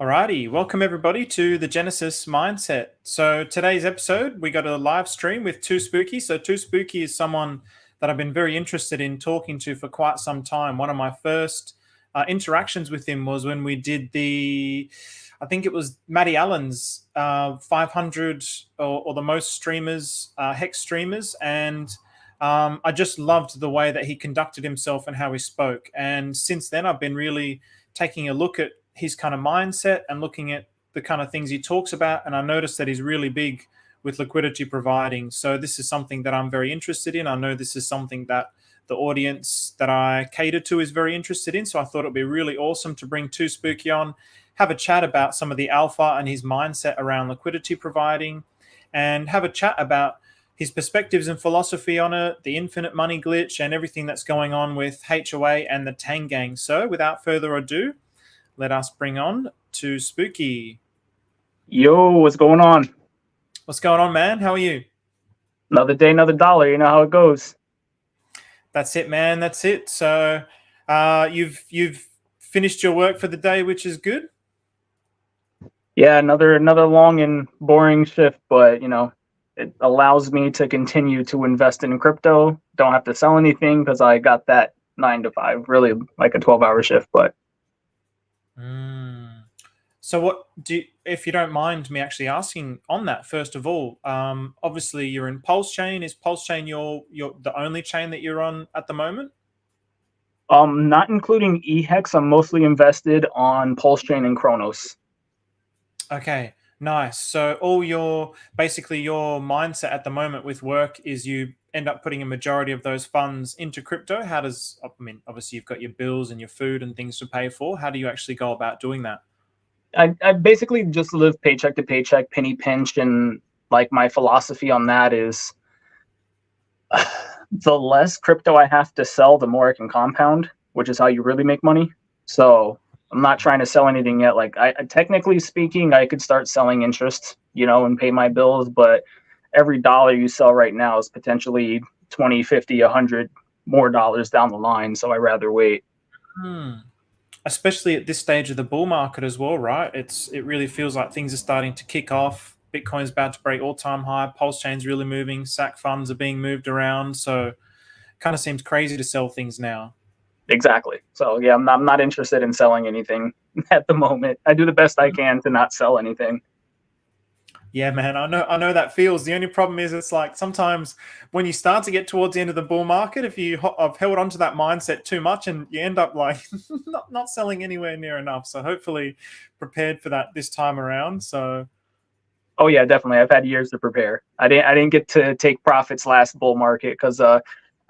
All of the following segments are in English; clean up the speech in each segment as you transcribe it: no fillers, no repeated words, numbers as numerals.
Alrighty, welcome everybody to the Genesis Mindset. So today's episode, we got a live stream with Too Spooky. So Too Spooky is someone that I've been very interested in talking to for quite some time. One of my first interactions with him was when we did I think it was Matty Allen's 500 or the most streamers, hex streamers, and I just loved the way that he conducted himself and how he spoke. And since then, I've been really taking a look at his kind of mindset and looking at the kind of things he talks about. And I noticed that he's really big with liquidity providing. So this is something that I'm very interested in. I know this is something that the audience that I cater to is very interested in. So I thought it'd be really awesome to bring Too Spooky on, have a chat about some of the alpha and his mindset around liquidity providing, and have a chat about his perspectives and philosophy on it, the infinite money glitch, and everything that's going on with HOA and the TangGang. So without further ado, let us bring on Too Spooky. Yo, what's going on? What's going on, man? How are you? Another day, another dollar. You know how it goes. That's it, man. That's it. So you've finished your work for the day, which is good. Yeah, another long and boring shift, but it allows me to continue to invest in crypto. Don't have to sell anything because I got that 9 to 5, really like a 12-hour shift. But So what if you don't mind me actually asking on that, first of all, obviously you're in Pulse Chain. Is Pulse Chain your the only chain that you're on at the moment? Not including eHex, I'm mostly invested on Pulse Chain and Chronos. Okay, nice. So your mindset at the moment with work is you end up putting a majority of those funds into crypto. Obviously you've got your bills and your food and things to pay for. How do you actually go about doing that? I basically just live paycheck to paycheck, penny pinch, and like my philosophy on that is the less crypto I have to sell, the more I can compound, which is how you really make money. So I'm not trying to sell anything yet. Like I technically speaking, I could start selling interest, and pay my bills, but every dollar you sell right now is potentially 20, 50, 100 more dollars down the line. So I rather wait. Especially at this stage of the bull market as well, right? It really feels like things are starting to kick off. Bitcoin's about to break all-time high. Pulse Chain's really moving. SAC funds are being moved around. So it kind of seems crazy to sell things now. Exactly. So yeah, I'm not interested in selling anything at the moment. I do the best I can to not sell anything. Yeah, man, I know that feels. The only problem is it's like sometimes when you start to get towards the end of the bull market, if I've held on to that mindset too much, and you end up like not selling anywhere near enough. So hopefully prepared for that this time around. So oh yeah, definitely. I've had years to prepare. I didn't get to take profits last bull market because I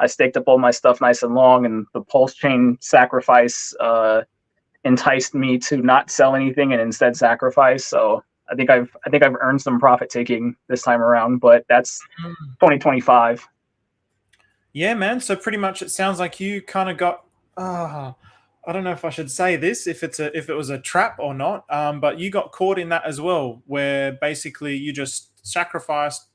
staked up all my stuff nice and long, and the Pulse Chain sacrifice enticed me to not sell anything and instead sacrifice. So I think I've earned some profit taking this time around, but that's 2025. Yeah, man. So pretty much it sounds like you kind of got I don't know if I should say this, if it was a trap or not, but you got caught in that as well, where basically you just sacrificed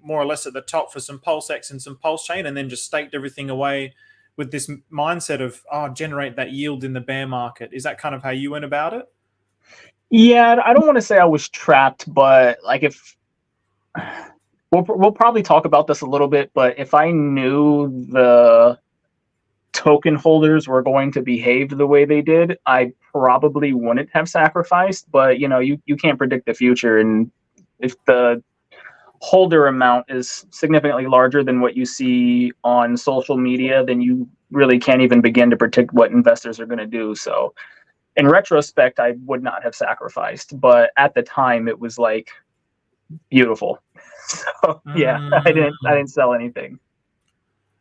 more or less at the top for some Pulse X and some Pulse Chain, and then just staked everything away with this mindset of generate that yield in the bear market. Is that kind of how you went about it? Yeah, I don't want to say I was trapped, but like if we'll probably talk about this a little bit, but if I knew the token holders were going to behave the way they did, I probably wouldn't have sacrificed. But you can't predict the future, and if the holder amount is significantly larger than what you see on social media, then you really can't even begin to predict what investors are going to do. So in retrospect, I would not have sacrificed, but at the time it was like beautiful. So yeah, I didn't sell anything.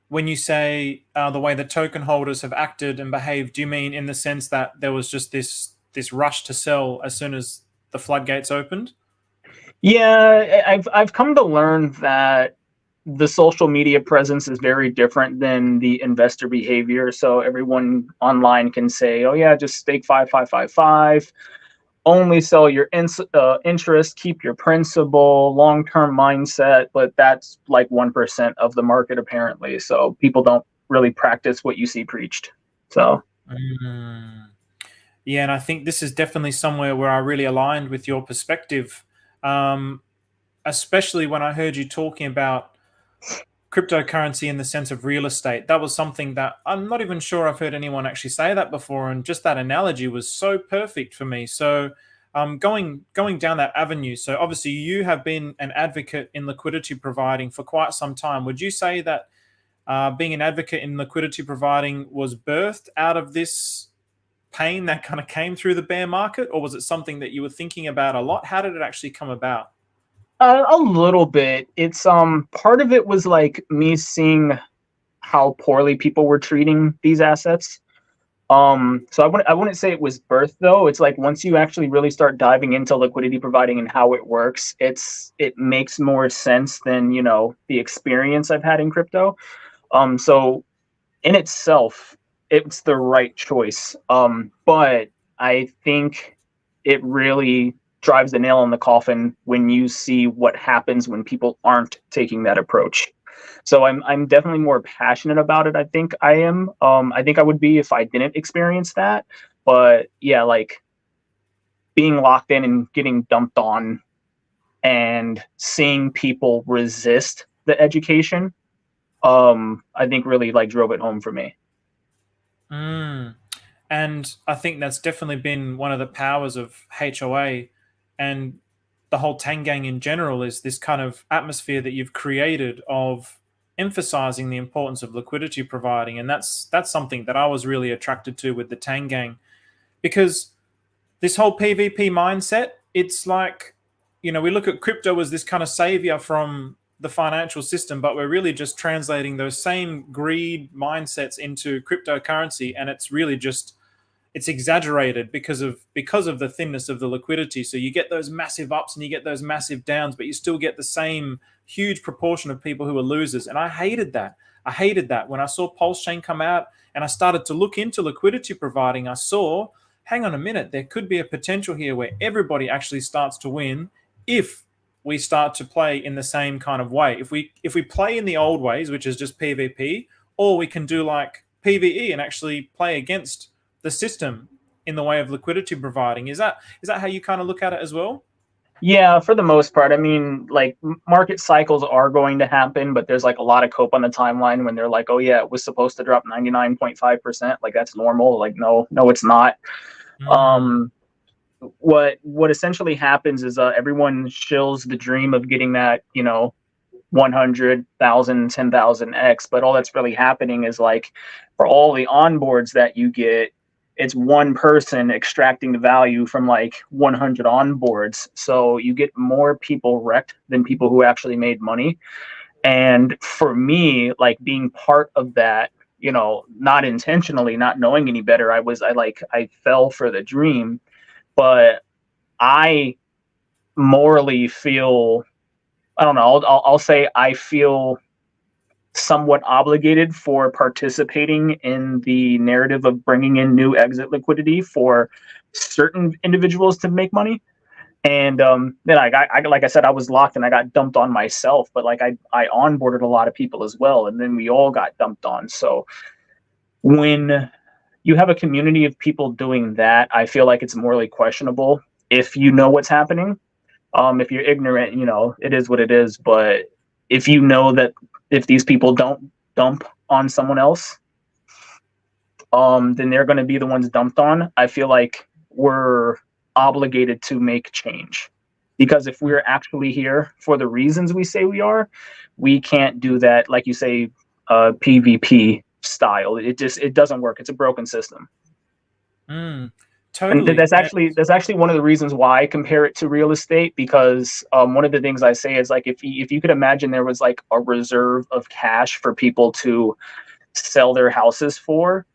When you say the way the token holders have acted and behaved, do you mean in the sense that there was just this rush to sell as soon as the floodgates opened? Yeah, I've come to learn that the social media presence is very different than the investor behavior. So everyone online can say, "Oh yeah, just stake 5, 5, 5, 5. Only sell your interest, keep your principal, long-term mindset." But that's like 1% of the market apparently. So people don't really practice what you see preached. So Yeah, and I think this is definitely somewhere where I really aligned with your perspective, um, especially when I heard you talking about cryptocurrency in the sense of real estate. That was something that I'm not even sure I've heard anyone actually say that before, and just that analogy was so perfect for me. So, going down that avenue. So, obviously, you have been an advocate in liquidity providing for quite some time. Would you say that being an advocate in liquidity providing was birthed out of this pain that kind of came through the bear market, or was it something that you were thinking about a lot? How did it actually come about? A little bit. It's part of it was like me seeing how poorly people were treating these assets. So I wouldn't say it was birth though. It's like once you actually really start diving into liquidity providing and how it works, it makes more sense than, the experience I've had in crypto. So in itself, it's the right choice. But I think it really drives the nail on the coffin when you see what happens when people aren't taking that approach. So I'm definitely more passionate about it. I think I am. I think I would be if I didn't experience that. But yeah, like being locked in and getting dumped on and seeing people resist the education, I think really like drove it home for me. Mm. And I think that's definitely been one of the powers of HOA and the whole TangGang in general is this kind of atmosphere that you've created of emphasizing the importance of liquidity providing. And that's something that I was really attracted to with the TangGang because this whole PvP mindset, it's like, we look at crypto as this kind of savior from the financial system, but we're really just translating those same greed mindsets into cryptocurrency. And it's really just it's exaggerated because of the thinness of the liquidity. So you get those massive ups and you get those massive downs, but you still get the same huge proportion of people who are losers. And I hated that. I hated that when I saw Pulse Chain come out and I started to look into liquidity providing. I saw, hang on a minute, there could be a potential here where everybody actually starts to win if we start to play in the same kind of way. If we play in the old ways, which is just PvP, or we can do like PvE and actually play against the system in the way of liquidity providing. Is that how you kind of look at it as well? Yeah, for the most part. I mean, like market cycles are going to happen, but there's like a lot of cope on the timeline when they're like, "Oh yeah, it was supposed to drop 99.5%." Like that's normal. Like no, no, it's not. Mm, Um, what essentially happens is everyone shills the dream of getting that, 100,000, 10,000x, but all that's really happening is like for all the onboards that you get, it's one person extracting the value from like 100 onboards. So you get more people wrecked than people who actually made money. And for me, like being part of that, not intentionally, not knowing any better, I fell for the dream, but I morally feel, I don't know, I'll say I feel somewhat obligated for participating in the narrative of bringing in new exit liquidity for certain individuals to make money. And then like I said, I was locked and I got dumped on myself, but like I onboarded a lot of people as well, and then we all got dumped on. So when you have a community of people doing that, I feel like it's morally questionable if you know what's happening. If you're ignorant, it is what it is. But if you know that if these people don't dump on someone else, then they're going to be the ones dumped on. I feel like we're obligated to make change because if we're actually here for the reasons we say we are, we can't do that. Like you say, PvP style. It doesn't work. It's a broken system. mm, And totally. that's actually one of the reasons why I compare it to real estate because one of the things I say is like if you could imagine there was like a reserve of cash for people to sell their houses for,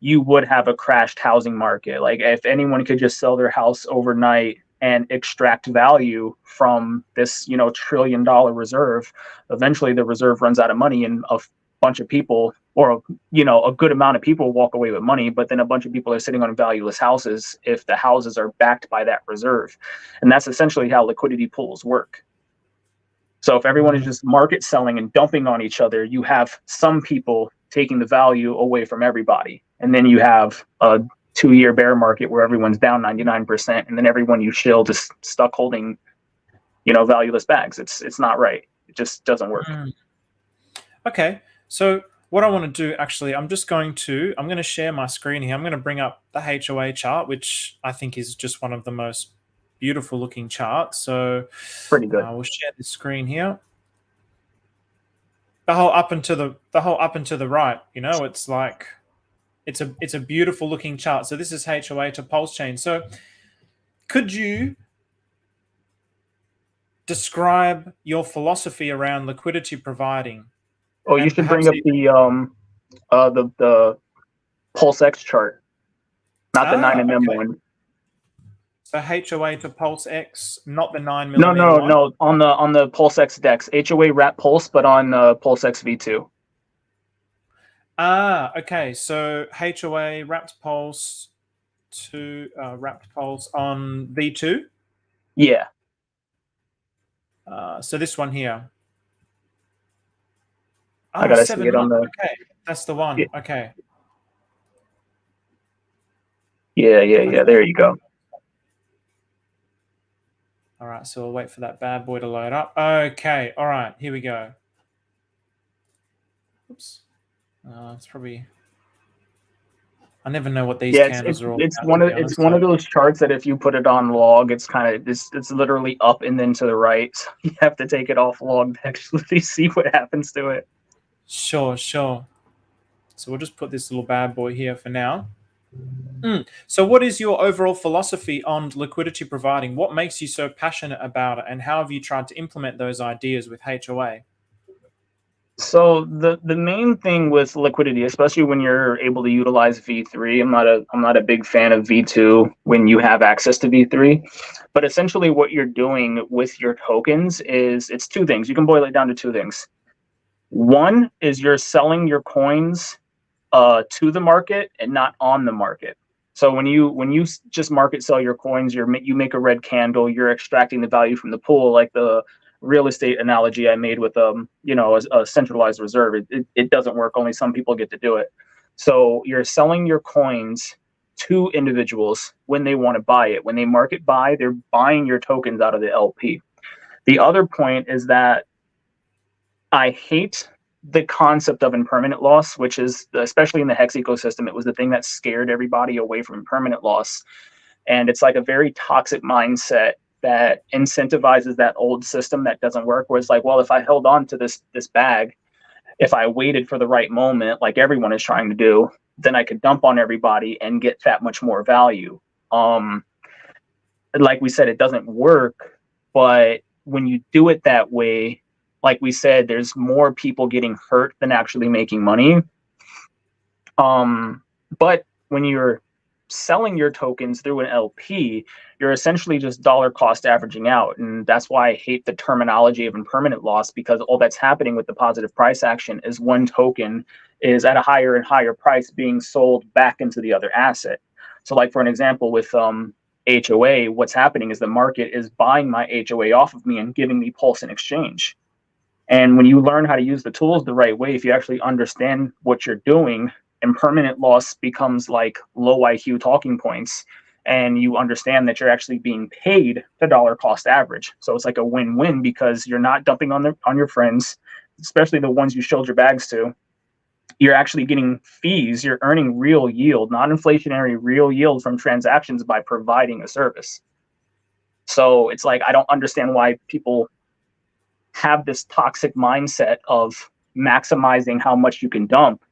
you would have a crashed housing market. Like if anyone could just sell their house overnight and extract value from this, $1 trillion reserve, eventually the reserve runs out of money and a bunch of people or a good amount of people walk away with money, but then a bunch of people are sitting on valueless houses if the houses are backed by that reserve. And that's essentially how liquidity pools work. So if everyone is Mm, just market selling and dumping on each other, you have some people taking the value away from everybody. And then you have 2-year bear market where everyone's down 99%, and then everyone you shill just stuck holding, valueless bags. It's not right. It just doesn't work. Okay, so what I want to do, actually, I'm going to share my screen here. I'm going to bring up the HOA chart, which I think is just one of the most beautiful looking charts. So Pretty good. We'll share the screen here. The whole up and to the right, it's like it's a beautiful looking chart. So this is HOA to pulse chain. So could you describe your philosophy around liquidity providing? Oh, you should bring up the Pulse X chart, not the 9mm one. So HOA to Pulse X, not the 9mm one? No. On the Pulse X DEX, HOA wrap Pulse, but on Pulse X V2. Okay. So HOA wrapped Pulse to wrapped Pulse on V2. Yeah. So this one here. I gotta see it on the. Okay, that's the one. Yeah. Okay. Yeah. There you go. All right, so we'll wait for that bad boy to load up. Okay, all right, here we go. Oops. It's probably. I never know what these candles are all about. It's one of those charts that if you put it on log, it's kind of it's literally up and then to the right. So you have to take it off log to actually see what happens to it. Sure. So we'll just put this little bad boy here for now. So what is your overall philosophy on liquidity providing? What makes you so passionate about it, and how have you tried to implement those ideas with HOA? So the main thing with liquidity, especially when you're able to utilize V3, I'm not a big fan of V2 when you have access to V3, but essentially what you're doing with your tokens is it's two things. You can boil it down to two things. One is you're selling your coins to the market and not on the market. So when you just market sell your coins, you make a red candle, you're extracting the value from the pool, like the real estate analogy I made with a centralized reserve. It doesn't work. Only some people get to do it. So you're selling your coins to individuals when they want to buy it. When they market buy, they're buying your tokens out of the LP. The other point is that I hate the concept of impermanent loss, which is, especially in the Hex ecosystem, it was the thing that scared everybody away from impermanent loss. And it's like a very toxic mindset that incentivizes that old system that doesn't work, where it's like, well, if I held on to this bag, if I waited for the right moment, like everyone is trying to do, then I could dump on everybody and get that much more value. Like we said, it doesn't work, but when you do it that way, like we said, there's more people getting hurt than actually making money. But when you're selling your tokens through an LP, you're essentially just dollar cost averaging out. And that's why I hate the terminology of impermanent loss, because all that's happening with the positive price action is one token is at a higher and higher price being sold back into the other asset. So like, for an example, with HOA, what's happening is the market is buying my HOA off of me and giving me Pulse in exchange. And when you learn how to use the tools the right way, if you actually understand what you're doing, impermanent loss becomes like low IQ talking points, and you understand that you're actually being paid to dollar cost average. So it's like a win-win, because you're not dumping on your friends, especially the ones you shilled your bags to. You're actually getting fees. You're earning real yield, non-inflationary real yield from transactions by providing a service. So it's like, I don't understand why people have this toxic mindset of maximizing how much you can dump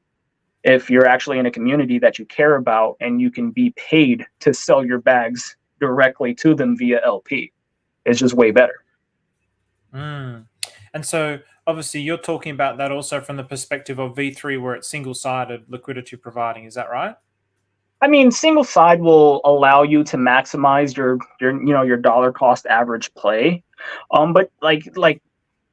if you're actually in a community that you care about and you can be paid to sell your bags directly to them via LP. It's just way better. And so obviously you're talking about that also from the perspective of V3, where it's single-sided liquidity providing. Is that right? I mean, single side will allow you to maximize your dollar cost average play. But like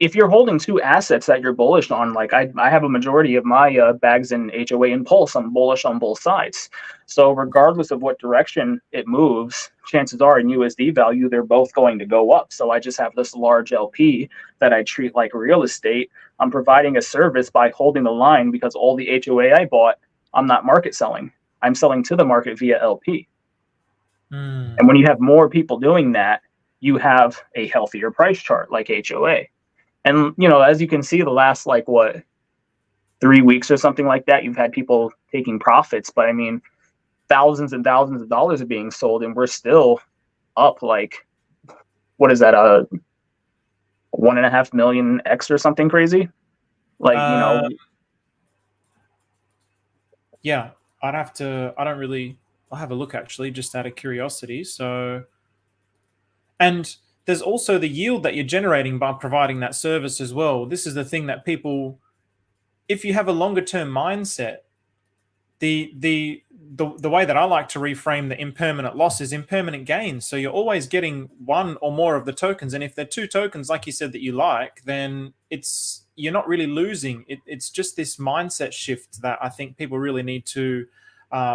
if you're holding two assets that you're bullish on, like I have a majority of my bags in HOA and Pulse, I'm bullish on both sides. So regardless of what direction it moves, chances are in USD value, they're both going to go up. So I just have this large LP that I treat like real estate. I'm providing a service by holding the line, because all the HOA I bought, I'm not market selling. I'm selling to the market via LP. Mm. And when you have more people doing that, you have a healthier price chart like HOA. And, you know, as you can see, the last, like, what, 3 weeks or something like that, you've had people taking profits. But I mean, thousands and thousands of dollars are being sold, and we're still up, like, what is that, 1.5 million X or something crazy? Like, you know. Yeah, I I'll have a look actually, just out of curiosity. So, and there's also the yield that you're generating by providing that service as well. This is the thing that people, if you have a longer term mindset, the way that I like to reframe the impermanent loss is impermanent gain. So you're always getting one or more of the tokens, and if they're two tokens, like you said, that you like, then you're not really losing. It's just this mindset shift that I think people really need to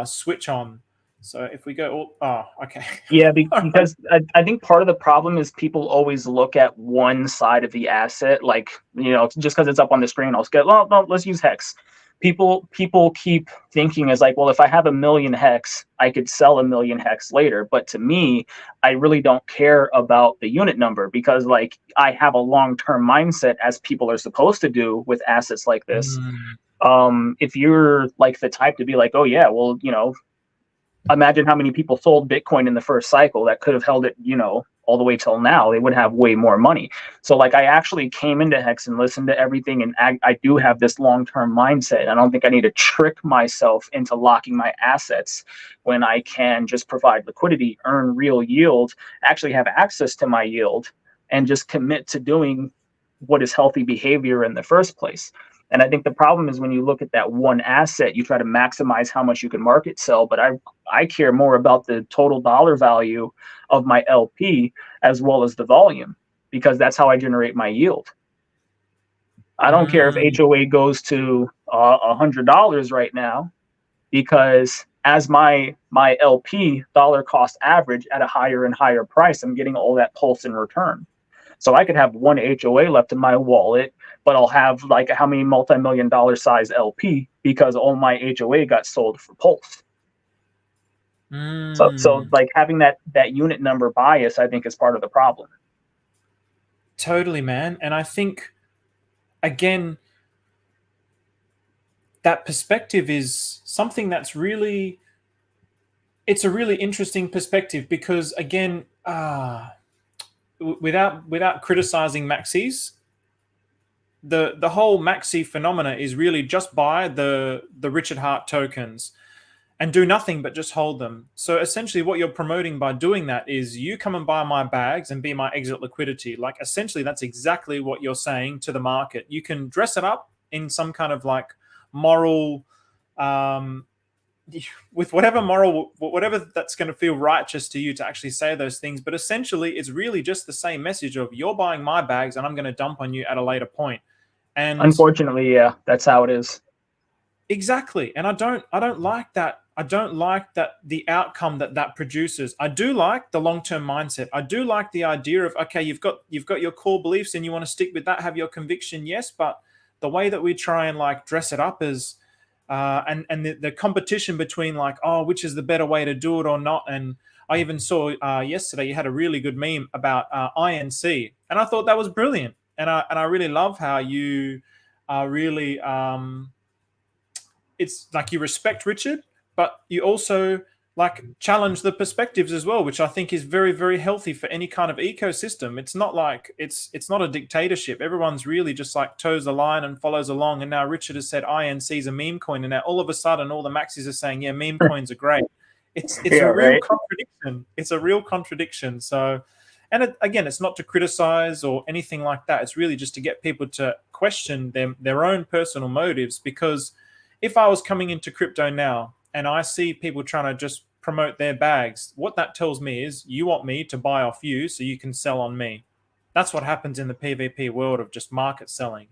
switch on. So if we go, okay, Yeah, because I think part of the problem is people always look at one side of the asset, like, you know, just because it's up on the screen, I'll get, well, no, let's use hex. People keep thinking is like, well, if I have 1 million hex, I could sell 1 million hex later. But to me, I really don't care about the unit number, because, like, I have a long-term mindset, as people are supposed to do with assets like this. If you're like the type to be like, oh yeah, well, you know, imagine how many people sold Bitcoin in the first cycle that could have held it, you know, all the way till now. They would have way more money. So, like, I actually came into Hex and listened to everything, and I do have this long-term mindset. I don't think I need to trick myself into locking my assets when I can just provide liquidity, earn real yield, actually have access to my yield, and just commit to doing what is healthy behavior in the first place. And I think the problem is when you look at that one asset, you try to maximize how much you can market sell. But I care more about the total dollar value of my LP as well as the volume, because that's how I generate my yield. I don't care if HOA goes to $100 right now, because as my LP dollar cost average at a higher and higher price, I'm getting all that pulse in return. So I could have one HOA left in my wallet, but I'll have, like, how many multi-million-dollar size LP, because all my HOA got sold for pulse. So like, having that unit number bias, I think, is part of the problem. Totally, man. And I think, again, that perspective is something that's really, it's a really interesting perspective, because, again, without criticizing maxis, the whole maxi phenomena is really just buy the Richard Hart tokens and do nothing but just hold them. So essentially what you're promoting by doing that is, you come and buy my bags and be my exit liquidity. Like, essentially that's exactly what you're saying to the market. You can dress it up in some kind of, like, moral, with whatever that's going to feel righteous to you to actually say those things. But essentially it's really just the same message of, you're buying my bags and I'm going to dump on you at a later point. And unfortunately, yeah, that's how it is. Exactly. And I don't like that. I don't like that, the outcome that produces. I do like the long-term mindset. I do like the idea of, okay, you've got your core beliefs and you want to stick with that, have your conviction, yes, but the way that we try and, like, dress it up as and the competition between, like, oh, which is the better way to do it or not. And I even saw yesterday you had a really good meme about INC, and I thought that was brilliant. And I really love how you are really it's like you respect Richard, but you also, like, challenge the perspectives as well, which I think is very, very healthy for any kind of ecosystem. It's not like it's not a dictatorship. Everyone's really just, like, toes the line and follows along. And now Richard has said INC is a meme coin, and now all of a sudden all the maxis are saying, yeah, meme coins are great. It's Yeah, a real right. contradiction. It's a real contradiction. So, and again, it's not to criticize or anything like that. It's really just to get people to question their own personal motives. Because if I was coming into crypto now and I see people trying to just promote their bags, what that tells me is, you want me to buy off you so you can sell on me. That's what happens in the PvP world of just market selling.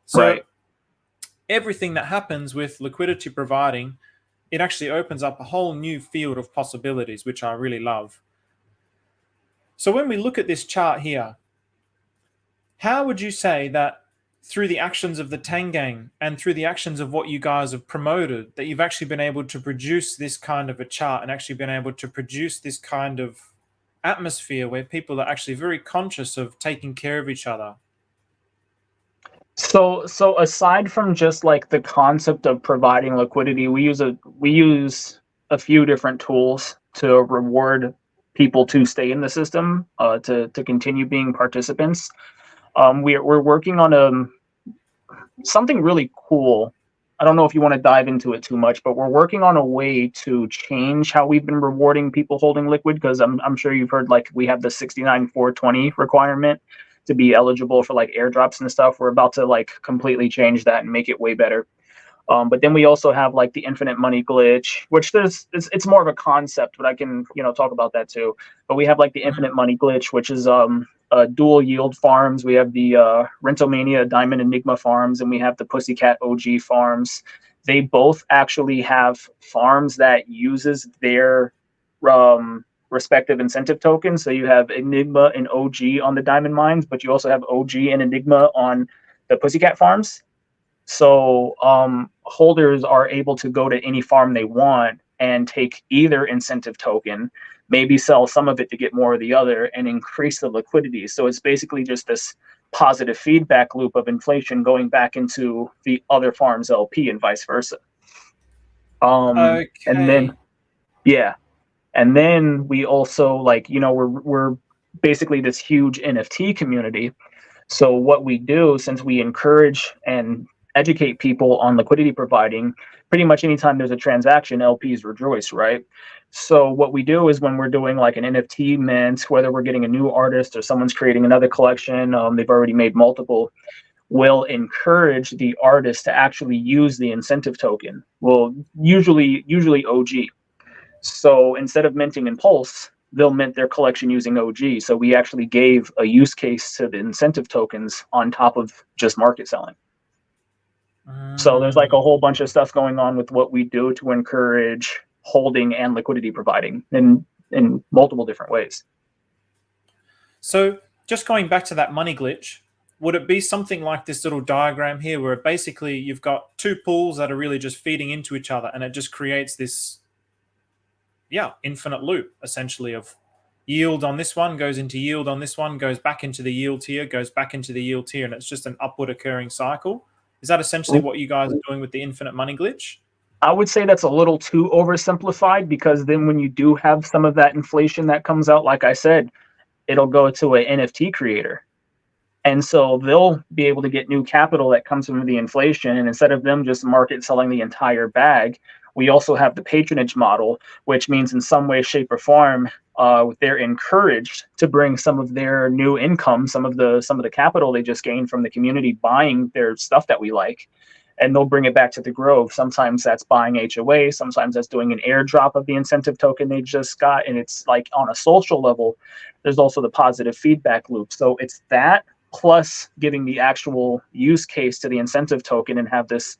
So Right. everything that happens with liquidity providing, it actually opens up a whole new field of possibilities, which I really love. So when we look at this chart here, how would you say that through the actions of the TangGang and through the actions of what you guys have promoted that you've actually been able to produce this kind of a chart and actually been able to produce this kind of atmosphere where people are actually very conscious of taking care of each other? So aside from just like the concept of providing liquidity, we use a few different tools to reward people to stay in the system, to continue being participants. We're working on something really cool. I don't know if you want to dive into it too much, but we're working on a way to change how we've been rewarding people holding liquid, because I'm sure you've heard like we have the 69-420 requirement to be eligible for like airdrops and stuff. We're about to like completely change that and make it way better. But then we also have like the infinite money glitch, which it's more of a concept, but I can talk about that too. But we have like the infinite money glitch, which is dual yield farms. We have the Rentomania Diamond Enigma farms, and we have the Pussycat OG farms. They both actually have farms that uses their respective incentive tokens. So you have Enigma and OG on the diamond mines, but you also have OG and Enigma on the Pussycat farms. So holders are able to go to any farm they want and take either incentive token, maybe sell some of it to get more of the other, and increase the liquidity. So it's basically just this positive feedback loop of inflation going back into the other farm's LP and vice versa. Okay. And then, yeah. And then we also we're basically this huge NFT community. So what we do, since we encourage and educate people on liquidity providing, pretty much anytime there's a transaction, LPs rejoice, right? So what we do is when we're doing like an NFT mint, whether we're getting a new artist or someone's creating another collection, they've already made multiple, we'll encourage the artist to actually use the incentive token. Well, usually OG. So instead of minting in Pulse, they'll mint their collection using OG. So we actually gave a use case to the incentive tokens on top of just market selling. So there's like a whole bunch of stuff going on with what we do to encourage holding and liquidity providing in multiple different ways. So just going back to that money glitch, would it be something like this little diagram here where basically you've got two pools that are really just feeding into each other, and it just creates this infinite loop essentially of yield on this one goes into yield on this one, goes back into the yield tier, goes back into the yield tier, and it's just an upward occurring cycle? Is that essentially what you guys are doing with the infinite money glitch? I would say that's a little too oversimplified, because then when you do have some of that inflation that comes out, like I said, it'll go to an NFT creator. And so they'll be able to get new capital that comes from the inflation. And instead of them just market selling the entire bag, we also have the patronage model, which means in some way, shape, or form, they're encouraged to bring some of their new income, some of the capital they just gained from the community buying their stuff that we like, and they'll bring it back to the Grove. Sometimes that's buying HOA, sometimes that's doing an airdrop of the incentive token they just got. And it's like on a social level, there's also the positive feedback loop. So it's that plus giving the actual use case to the incentive token and have this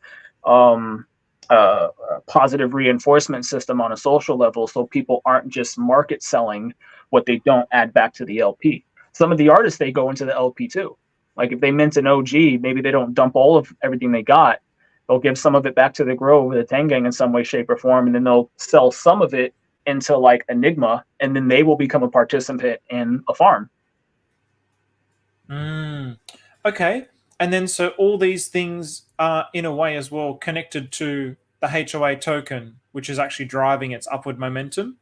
positive reinforcement system on a social level, so people aren't just market selling what they don't add back to the LP. Some of the artists, they go into the LP too. Like if they mint an OG, maybe they don't dump all of everything they got. They'll give some of it back to the Grove, the TangGang in some way, shape, or form, and then they'll sell some of it into like Enigma, and then they will become a participant in a farm. Okay. And then so all these things are in a way as well connected to the HOA token, which is actually driving its upward momentum?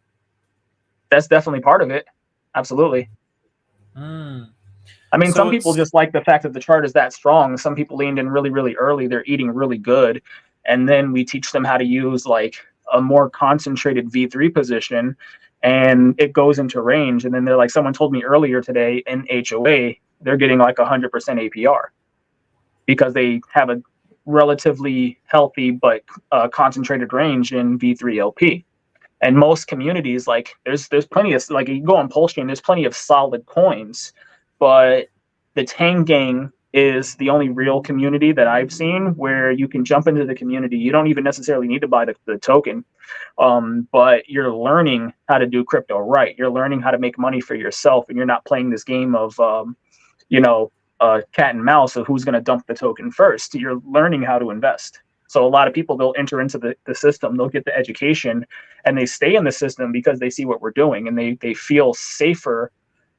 That's definitely part of it. Absolutely. I mean, so some people just like the fact that the chart is that strong. Some people leaned in really, really early. They're eating really good. And then we teach them how to use like a more concentrated V3 position, and it goes into range. And then they're like, someone told me earlier today in HOA, they're getting like 100% APR because they have a relatively healthy but concentrated range in V3 LP. And most communities, like there's plenty of, like you go on Pulse-Chain, there's plenty of solid coins, but the TangGang is the only real community that I've seen where you can jump into the community. You don't even necessarily need to buy the token, but you're learning how to do crypto right. You're learning how to make money for yourself, and you're not playing this game of, cat and mouse of who's going to dump the token first. You're learning how to invest. So a lot of people, they'll enter into the system, they'll get the education, and they stay in the system because they see what we're doing, and they feel safer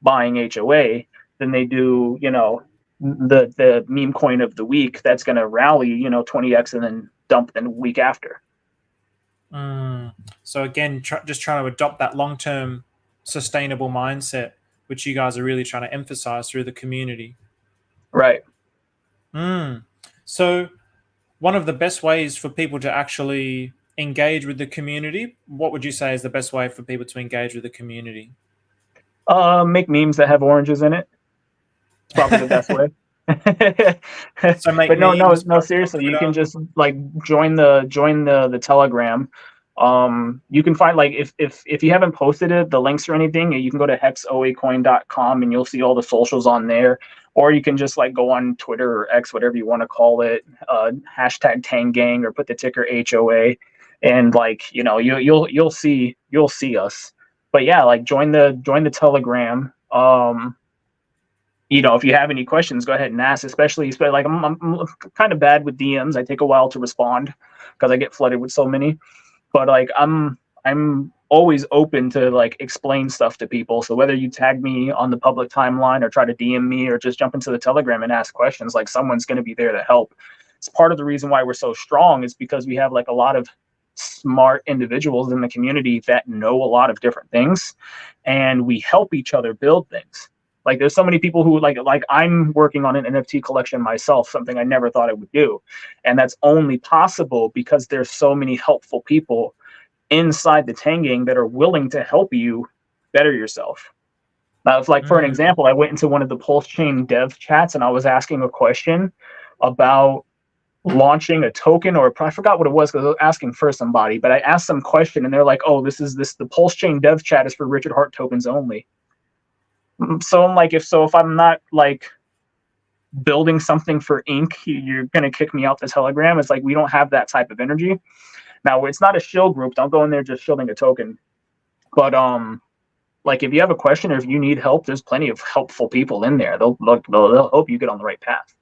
buying HOA than they do, the meme coin of the week that's going to rally, 20x and then dump the week after. So again, just trying to adopt that long-term sustainable mindset, which you guys are really trying to emphasize through the community. Right. So one of the best ways for people to actually engage with the community, what would you say is the best way for people to engage with the community? Make memes that have oranges in it. It's probably the best way. So but no, seriously, you can just like join the Telegram. You can find, like, if you haven't posted it, the links or anything, you can go to hexoacoin.com and you'll see all the socials on there. Or you can just like go on Twitter or X, whatever you want to call it, hashtag TangGang, or put the ticker HOA, and like, you'll see us. But yeah, like join the Telegram. If you have any questions, go ahead and ask. Especially like I'm kind of bad with DMs. I take a while to respond because I get flooded with so many. But like I'm always open to like explain stuff to people. So whether you tag me on the public timeline or try to DM me or just jump into the Telegram and ask questions, like someone's going to be there to help. It's part of the reason why we're so strong, is because we have like a lot of smart individuals in the community that know a lot of different things, and we help each other build things. Like there's so many people who like I'm working on an NFT collection myself, something I never thought I would do. And that's only possible because there's so many helpful people inside the TangGang that are willing to help you better yourself. Now, if like, for an example, I went into one of the Pulse Chain dev chats and I was asking a question about launching a token, or I forgot what it was because I was asking for somebody, but I asked some question and they're like, oh, the Pulse Chain dev chat is for Richard Hart tokens only. So I'm like, if I'm not like building something for ink, you're gonna kick me out the Telegram. It's like, we don't have that type of energy. Now, it's not a shill group. Don't go in there just shilling a token. But like if you have a question or if you need help, there's plenty of helpful people in there. They'll help you get on the right path.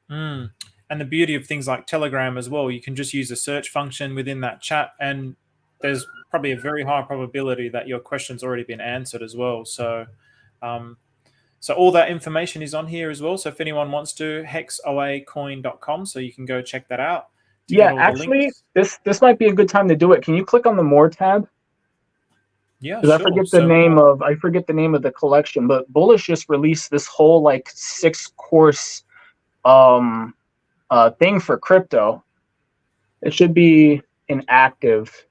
And the beauty of things like Telegram as well, you can just use a search function within that chat, and there's probably a very high probability that your question's already been answered as well. So so all that information is on here as well. So if anyone wants to, hexoacoin.com, so you can go check that out. Yeah, actually, this might be a good time to do it. Can you click on the More tab? Yeah, sure. I forget the name of the collection, but Bullish just released this whole like 6-course thing for crypto. It should be inactive.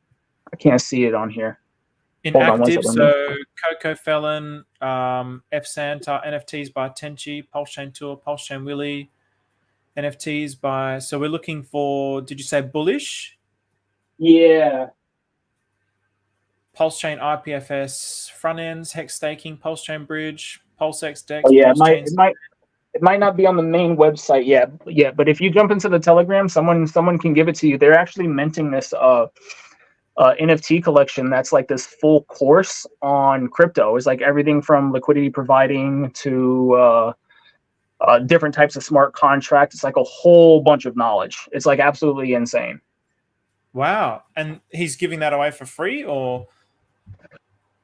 I can't see it on here. Inactive, so Coco Felon, F Santa, NFTs by Tenchi, Pulse Chain Tour, Pulse Chain Willie, NFTs by, so we're looking for, did you say Bullish? Yeah. Pulse Chain IPFS front ends, Hex Staking, Pulse Chain Bridge, PulseX Dex. Oh yeah, it might not be on the main website yet. Yeah, but if you jump into the Telegram, someone can give it to you. They're actually minting this NFT collection that's like this full course on crypto. It's like everything from liquidity providing to different types of smart contracts. It's like a whole bunch of knowledge. It's like absolutely insane. Wow. And he's giving that away for free, or?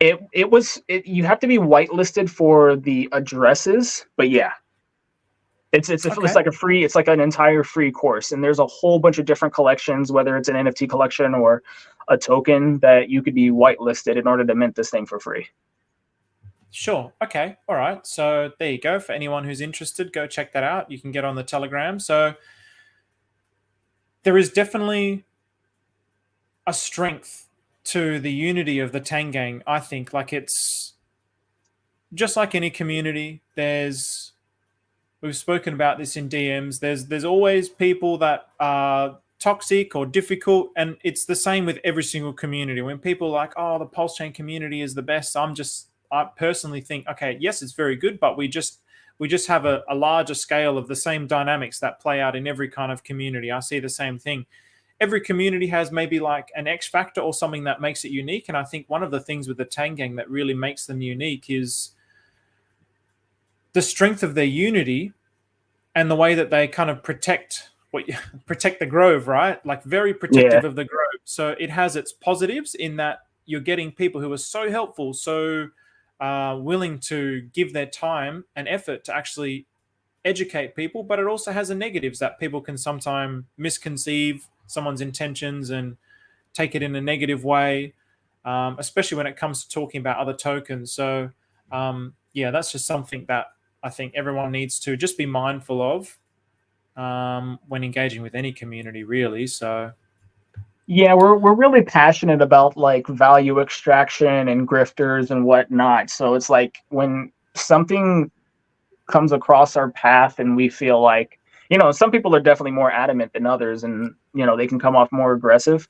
You have to be whitelisted for the addresses, but yeah. It's like it's like an entire free course, and there's a whole bunch of different collections, whether it's an NFT collection or a token, that you could be whitelisted in order to mint this thing for free. Sure. Okay. All right. So there you go. For anyone who's interested, go check that out. You can get on the Telegram. So there is definitely a strength to the unity of the TangGang. I think, like, it's just like any community. We've spoken about this in DMs. There's always people that are toxic or difficult, and it's the same with every single community. When people are like, oh, the Pulse Chain community is the best, I personally think, okay, yes, it's very good, but we just have a larger scale of the same dynamics that play out in every kind of community. I see the same thing. Every community has maybe like an X factor or something that makes it unique, and I think one of the things with the TangGang that really makes them unique is the strength of their unity and the way that they kind of protect the grove, right? Like very Yeah. protective of the grove. So it has its positives in that you're getting people who are so helpful, so willing to give their time and effort to actually educate people, but it also has the negatives that people can sometimes misconceive someone's intentions and take it in a negative way, especially when it comes to talking about other tokens. So yeah, that's just something that I think everyone needs to just be mindful of when engaging with any community, really. So Yeah, we're really passionate about like value extraction and grifters and whatnot. So it's like when something comes across our path and we feel like, some people are definitely more adamant than others, and they can come off more aggressive.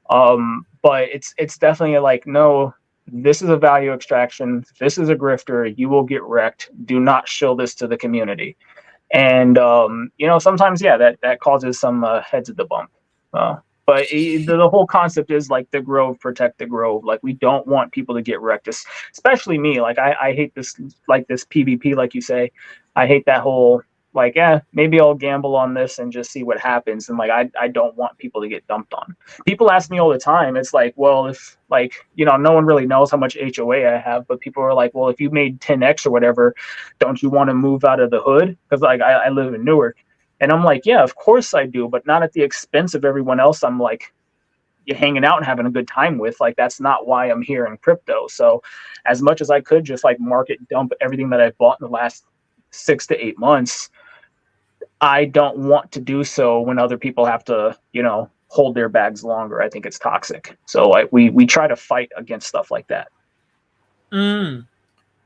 But it's definitely like, no, this is a value extraction. This is a grifter. You will get wrecked. Do not show this to the community. And sometimes, yeah, that causes some heads at the bump. But the whole concept is like the grove, protect the grove. Like we don't want people to get wrecked, especially me. Like I hate this, like this PvP, like you say. I hate that whole like, maybe I'll gamble on this and just see what happens. And like I don't want people to get dumped on. People ask me all the time. It's like, well, if like no one really knows how much HOA I have, but people are like, well, if you made 10x or whatever, don't you want to move out of the hood? Because like I live in Newark. And I'm like, yeah, of course I do, but not at the expense of everyone else I'm like hanging out and having a good time with. Like, that's not why I'm here in crypto. So as much as I could just like market dump everything that I've bought in the last 6 to 8 months, I don't want to do so when other people have to, hold their bags longer. I think it's toxic. So we try to fight against stuff like that.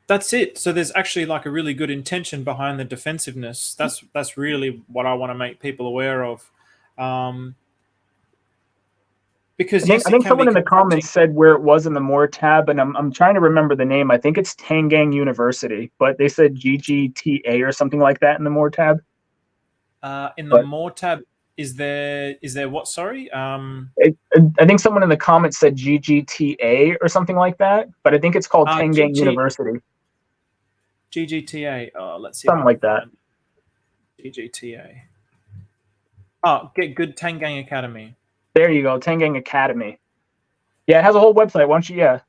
That's it. So there's actually like a really good intention behind the defensiveness. That's really what I want to make people aware of. Because yes, I it think can someone be in the confronting. comments said where it was in the More tab, and I'm trying to remember the name. I think it's TangGang University, but they said GGTA or something like that in the More tab. In the But more tab, is there what? Sorry. I think someone in the comments said GGTA or something like that, but I think it's called TangGang University, GGTA. Let's see if something I can like that. find GGTA. Oh, get good TangGang Academy. There you go, TangGang Academy. Yeah, it has a whole website. Why don't you? Yeah.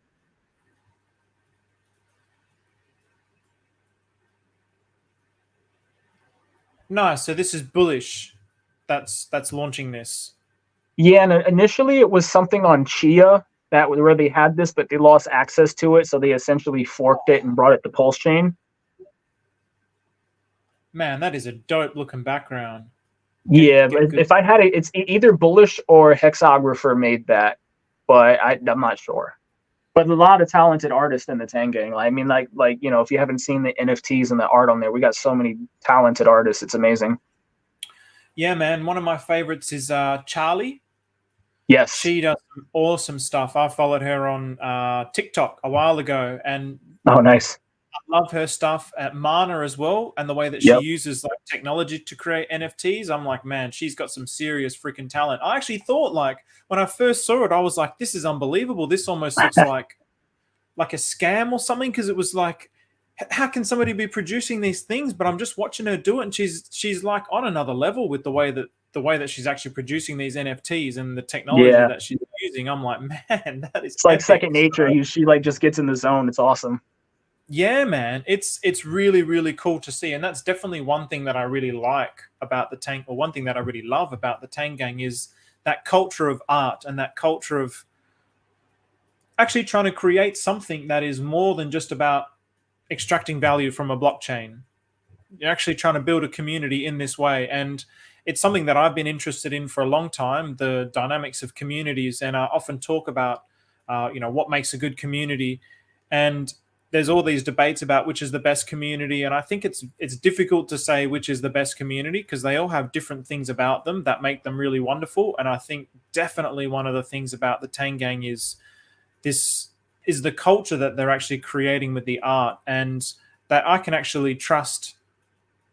Nice. So this is bullish. That's launching this. Yeah, and initially it was something on Chia that where they had this, but they lost access to it, so they essentially forked it and brought it to Pulse Chain. Man, that is a dope looking background. Yeah, if I had it, it's either Bullish or Hexographer made that, but I'm not sure. But a lot of talented artists in the TangGang. I mean, like if you haven't seen the NFTs and the art on there, we got so many talented artists. It's amazing. Yeah, man. One of my favorites is Charlie. Yes. She does some awesome stuff. I followed her on TikTok a while ago, and oh, nice. I love her stuff at Mana as well, and the way that she Yep. uses like technology to create NFTs. I'm like, man, she's got some serious freaking talent. I actually thought like when I first saw it, I was like, this is unbelievable. This almost looks like a scam or something, because it was like, how can somebody be producing these things? But I'm just watching her do it, and she's like on another level with the way that she's actually producing these NFTs and the technology that she's using. I'm like, man, that is it's like epic. second nature. She like just gets in the zone. It's awesome. Yeah, man, it's really, really cool to see, and that's definitely one thing that I really like about the Tang, or one thing that I really love about the TangGang is that culture of art and that culture of actually trying to create something that is more than just about extracting value from a blockchain. You're actually trying to build a community in this way, and it's something that I've been interested in for a long time, the dynamics of communities, and I often talk about what makes a good community, and there's all these debates about which is the best community, and I think it's difficult to say which is the best community because they all have different things about them that make them really wonderful. And I think definitely one of the things about the TangGang is the culture that they're actually creating with the art, and that I can actually trust.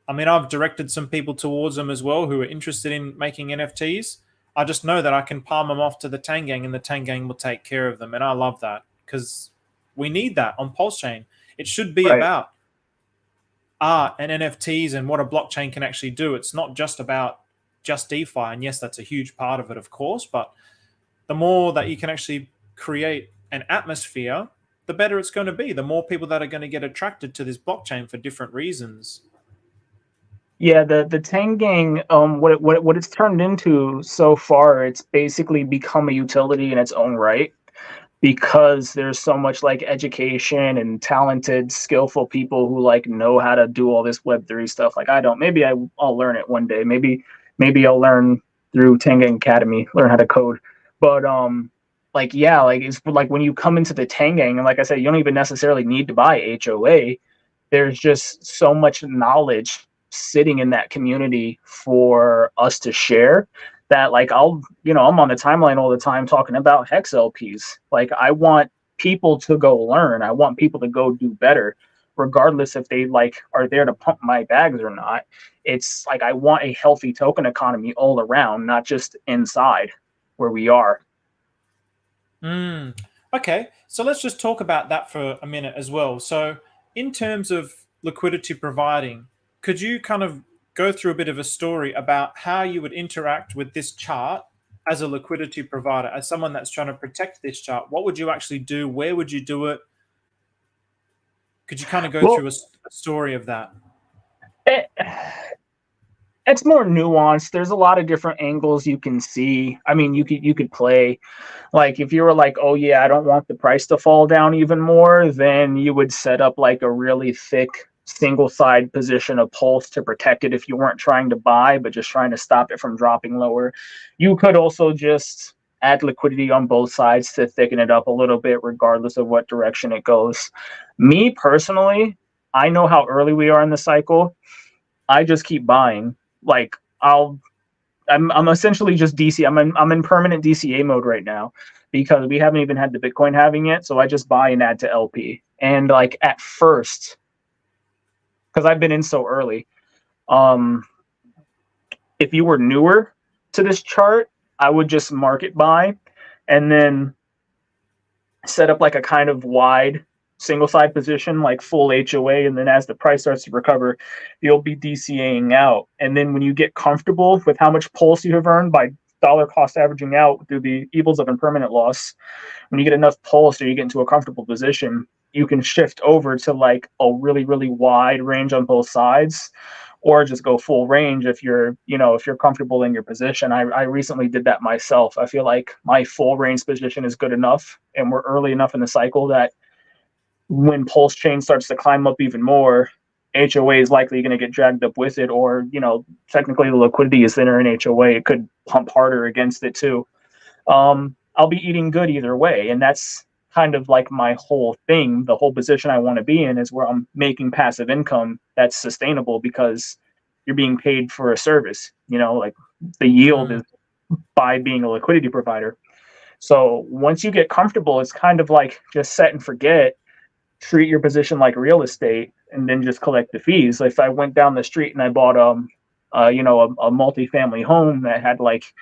I mean, I've directed some people towards them as well who are interested in making NFTs. I just know that I can palm them off to the TangGang, and the TangGang will take care of them, and I love that because we need that on Pulse Chain. It should be about art and NFTs and what a blockchain can actually do. It's not just about just DeFi, and yes, that's a huge part of it, of course, but the more that you can actually create an atmosphere, the better it's going to be. The more people that are going to get attracted to this blockchain for different reasons. Yeah, the TangGang, what it's turned into so far, it's basically become a utility in its own right, because there's so much like education and talented, skillful people who like know how to do all this Web3 stuff. Like I don't. Maybe I'll learn it one day. Maybe I'll learn through TangGang Academy, learn how to code. But like yeah, like it's like when you come into the TangGang, and like I said, you don't even necessarily need to buy HOA. There's just so much knowledge sitting in that community for us to share that like I'm on the timeline all the time talking about hex LPs. Like I want people to go learn. I want people to go do better, regardless if they like are there to pump my bags or not. It's like I want a healthy token economy all around, not just inside where we are. Okay, so let's just talk about that for a minute as well. So in terms of liquidity providing, could you kind of go through a bit of a story about how you would interact with this chart as a liquidity provider, as someone that's trying to protect this chart? What would you actually do? Where would you do it? Could you kind of go through a story of that? It's more nuanced. There's a lot of different angles you can see. I mean, you could play like if you were like, oh yeah, I don't want the price to fall down even more, then you would set up like a really thick single side position of pulse to protect it if you weren't trying to buy, but just trying to stop it from dropping lower. You could also just add liquidity on both sides to thicken it up a little bit, regardless of what direction it goes. Me personally, I know how early we are in the cycle. I just keep buying. Like I'm essentially just DC. I'm in permanent DCA mode right now because we haven't even had the Bitcoin halving yet. So I just buy and add to LP. And like at first, because I've been in so early, if you were newer to this chart, I would just market buy and then set up like a kind of wide single side position, like full HOA, and then as the price starts to recover, you'll be DCAing out. And then when you get comfortable with how much pulse you have earned by dollar cost averaging out through the evils of impermanent loss, when you get enough pulse or you get into a comfortable position, you can shift over to like a really, really wide range on both sides, or just go full range if you're comfortable in your position. I recently did that myself. I feel like my full range position is good enough, and we're early enough in the cycle that when pulse chain starts to climb up even more, HOA is likely going to get dragged up with it, or technically the liquidity is thinner in HOA. It could pump harder against it too. I'll be eating good either way, and that's kind of like my whole thing. The whole position I want to be in is where I'm making passive income that's sustainable because you're being paid for a service. Like the yield is by being a liquidity provider. So once you get comfortable, it's kind of like just set and forget. Treat your position like real estate, and then just collect the fees. If I went down the street and I bought a multifamily home that had like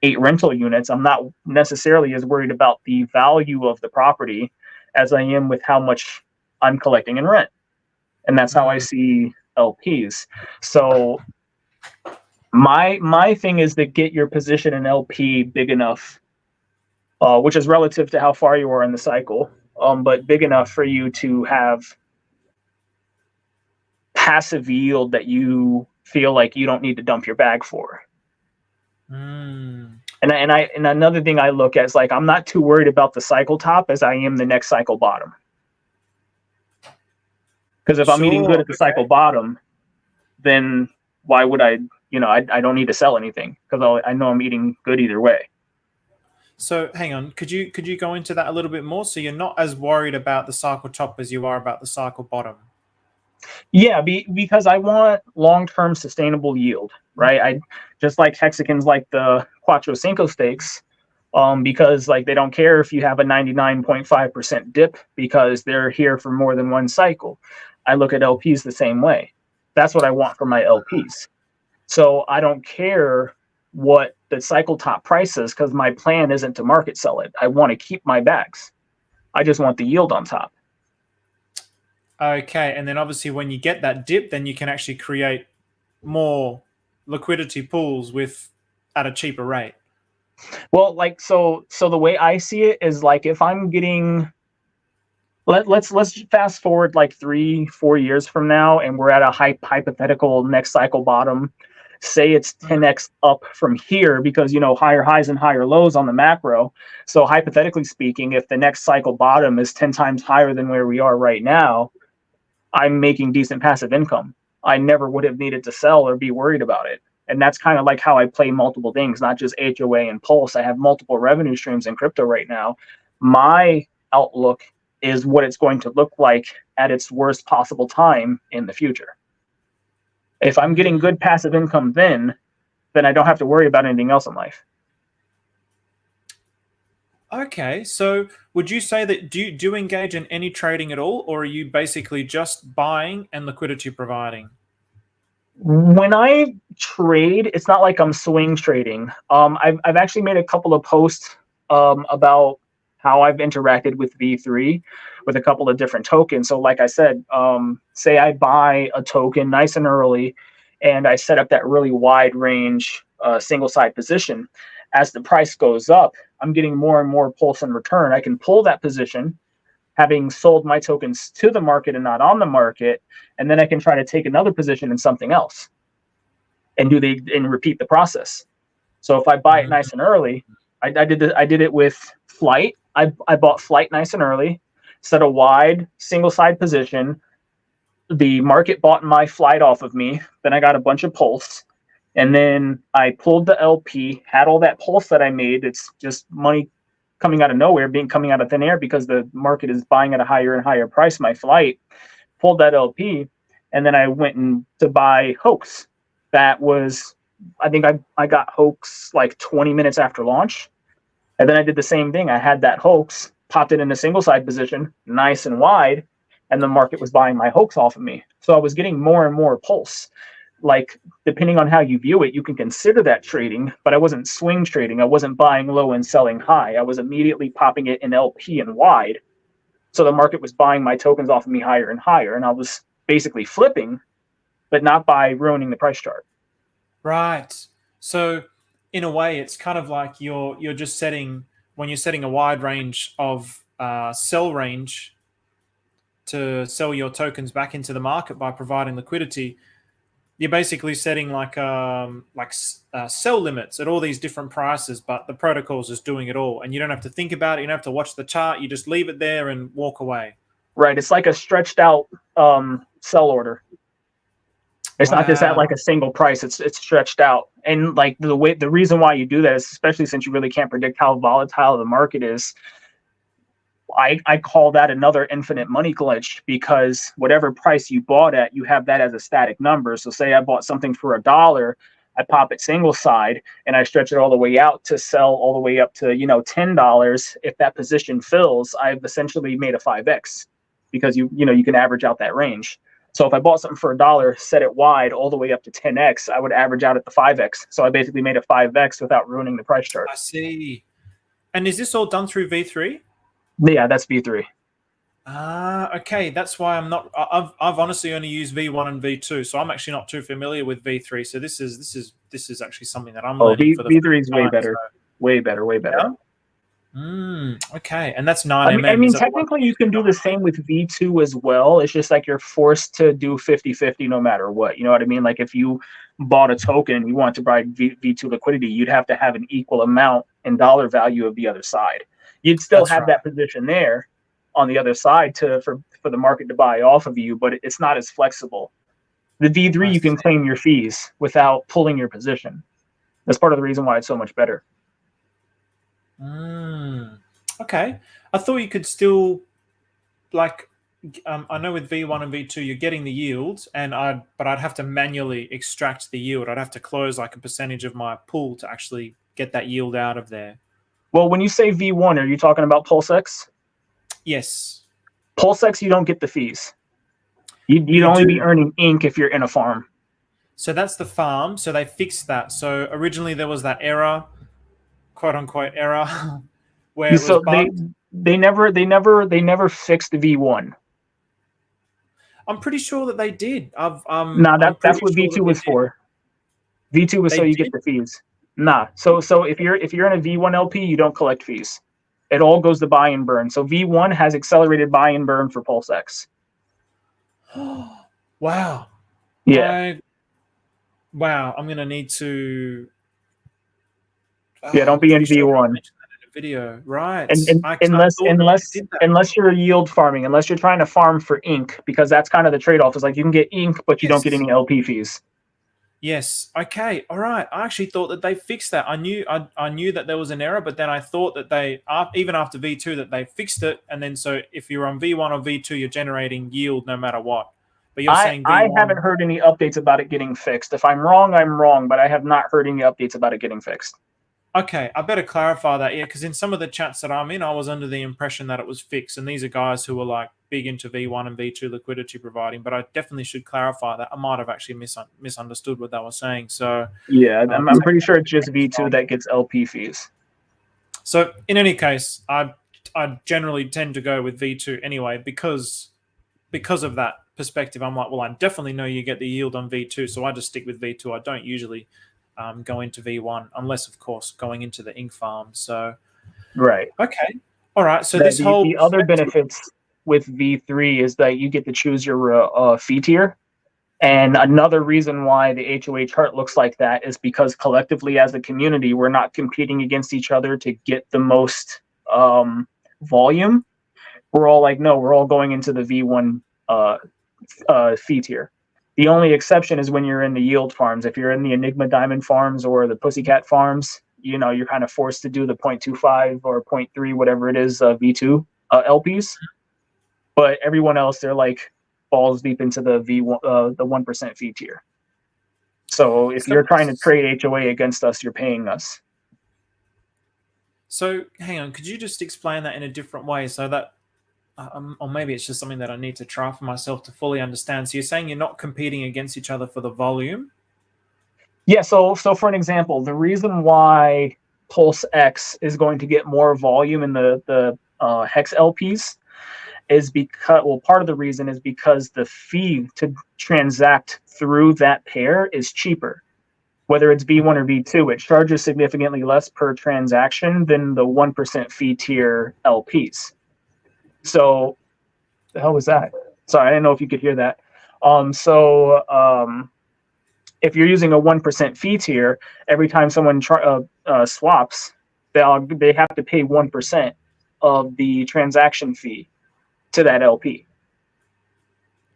8 rental units, I'm not necessarily as worried about the value of the property as I am with how much I'm collecting in rent. And that's how I see LPs. So my thing is to get your position in LP big enough, which is relative to how far you are in the cycle. But big enough for you to have passive yield that you feel like you don't need to dump your bag for. And another thing I look at is like I'm not too worried about the cycle top as I am the next cycle bottom. Because if I'm eating good at the cycle bottom, then why would I don't need to sell anything because I know I'm eating good either way. So hang on, could you go into that a little bit more? So you're not as worried about the cycle top as you are about the cycle bottom. Yeah, because I want long-term sustainable yield, right? I just like hexagons, like the Cuatro Cinco stakes, because like they don't care if you have a 99.5% dip because they're here for more than one cycle. I look at LPs the same way. That's what I want for my LPs. So I don't care what the cycle top price is because my plan isn't to market sell it. I want to keep my bags. I just want the yield on top. Okay, and then obviously when you get that dip, then you can actually create more liquidity pools with at a cheaper rate. Well, like so the way I see it is like if I'm getting let's fast forward like 3-4 years from now and we're at a hypothetical next cycle bottom. Say it's 10x up from here because higher highs and higher lows on the macro. So hypothetically speaking, if the next cycle bottom is 10 times higher than where we are right now, I'm making decent passive income. I never would have needed to sell or be worried about it. And that's kind of like how I play multiple things, not just HOA and Pulse. I have multiple revenue streams in crypto right now. My outlook is what it's going to look like at its worst possible time in the future. If I'm getting good passive income then I don't have to worry about anything else in life. Okay, so would you say that do you engage in any trading at all, or are you basically just buying and liquidity providing? When I trade, it's not like I'm swing trading. I've actually made a couple of posts about how I've interacted with V3 with a couple of different tokens. So like I said, say I buy a token nice and early and I set up that really wide range single side position. As the price goes up, I'm getting more and more pulse in return. I can pull that position, having sold my tokens to the market and not on the market, and then I can try to take another position in something else and repeat the process. So if I buy it nice and early, I did it with Flight. I bought Flight nice and early, set a wide single side position. The market bought my Flight off of me. Then I got a bunch of pulse. And then I pulled the LP, had all that pulse that I made. It's just money coming out of nowhere, coming out of thin air because the market is buying at a higher and higher price. My Flight, pulled that LP, and then I went to buy Hoax. That was, I think I got Hoax like 20 minutes after launch. And then I did the same thing. I had that Hoax, popped it in a single side position, nice and wide, and the market was buying my Hoax off of me. So I was getting more and more pulse. Like, depending on how you view it, you can consider that trading, but I wasn't swing trading. I wasn't buying low and selling high. I was immediately popping it in LP and wide. So the market was buying my tokens off of me higher and higher. And I was basically flipping, but not by ruining the price chart. Right. So in a way, it's kind of like you're just setting, when you're setting a wide range of sell range to sell your tokens back into the market by providing liquidity, you're basically setting like sell limits at all these different prices, but the protocol's just doing it all, and you don't have to think about it. You don't have to watch the chart. You just leave it there and walk away. Right. It's like a stretched out sell order. It's not just at like a single price. It's stretched out, and like the reason why you do that is, especially since you really can't predict how volatile the market is. I call that another infinite money glitch, because whatever price you bought at, you have that as a static number. So say I bought something for $1, I pop it single side and I stretch it all the way out to sell all the way up to $10. If that position fills, I've essentially made a 5x, because you can average out that range. So if I bought something for $1, set it wide all the way up to 10x, I would average out at the 5x. So I basically made a 5x without ruining the price chart. I see. And is this all done through V3? Yeah, that's V3. Okay. That's why I'm not. I've honestly only used V1 and V2, so I'm actually not too familiar with V3. So this is actually something that I'm learning. V3 is way better. So. Way better. Yeah? Okay, and that's 9mm. I mean technically you can do the same with V2 as well. It's just like you're forced to do 50-50 no matter what. You know what I mean? Like if you bought a token and you want to buy V2 liquidity, you'd have to have an equal amount in dollar value of the other side. You'd still have that position there on the other side for the market to buy off of you, but it's not as flexible. The V3, you can claim your fees without pulling your position. That's part of the reason why it's so much better. Okay. I thought you could still, like, I know with V1 and V2 you're getting the yield, but I'd have to manually extract the yield. I'd have to close like a percentage of my pool to actually get that yield out of there. Well, when you say V1, are you talking about PulseX? Yes. PulseX, you don't get the fees. You'd only be earning ink if you're in a farm. So that's the farm. So they fixed that. So originally there was that error, quote unquote error, where it was bugged. They never fixed the V1. I'm pretty sure that they did. Nah, I'm pretty that's what sure that V2 they was did. for. V2 was They so you get did? the fees. Nah. So if you're in a V1 LP, you don't collect fees. It all goes to buy and burn. So V1 has accelerated buy and burn for Pulse X. Wow. Yeah. Wow. I'm gonna need to. Yeah, don't I'm be pretty in sure I V1. mentioned that in a video, right? And I unless thought that unless they did that. unless you're yield farming, unless you're trying to farm for ink, because that's kind of the trade-off. Is like you can get ink, but you don't get Yes. any LP fees. Yes. Okay. All right. I actually thought that they fixed that. I knew that there was an error, but then I thought that they even after V2 that they fixed it, and then so if you're on V1 or V2, you're generating yield no matter what. But you're saying I haven't V1. heard any updates about it getting fixed. If I'm wrong, but I have not heard any updates about it getting fixed. Okay, I better clarify that, yeah, because in some of the chats that I'm in, I was under the impression that it was fixed, and these are guys who are like big into V1 and V2 liquidity providing. But I definitely should clarify that. I might have actually misunderstood what they were saying. So, Yeah, I'm pretty sure it's just thanks, V2 Rob. that gets LP fees. So in any case, I generally tend to go with V2 anyway because of that perspective. I'm like, well, I definitely know you get the yield on V2, so I just stick with V2. I don't usually go into V1 unless, of course, going into the ink farm. So. Right. Okay. All right. So The, this the, whole the other perspective. benefits with V3 is that you get to choose your fee tier. And another reason why the HOA chart looks like that is because collectively as a community, we're not competing against each other to get the most volume. We're all like, no, we're all going into the V1 fee tier. The only exception is when you're in the yield farms. If you're in the Enigma Diamond farms or the Pussycat farms, you're kind of forced to do the 0.25 or 0.3, whatever it is, V2 LPs. But everyone else, they're like balls deep into the V1, the 1% fee tier. So if So, you're trying to trade HOA against us, you're paying us. so hang on. Could you just explain that in a different way so that, or maybe it's just something that I need to try for myself to fully understand. So you're saying you're not competing against each other for the volume? Yeah. So for an example, the reason why Pulse X is going to get more volume in the Hex LPs is because, well, part of the reason is because the fee to transact through that pair is cheaper. Whether it's V1 or V2, it charges significantly less per transaction than the 1% fee tier LPs. So, the hell was that? Sorry, I didn't know if you could hear that. If you're using a 1% fee tier, every time someone swaps, they have to pay 1% of the transaction fee to that LP.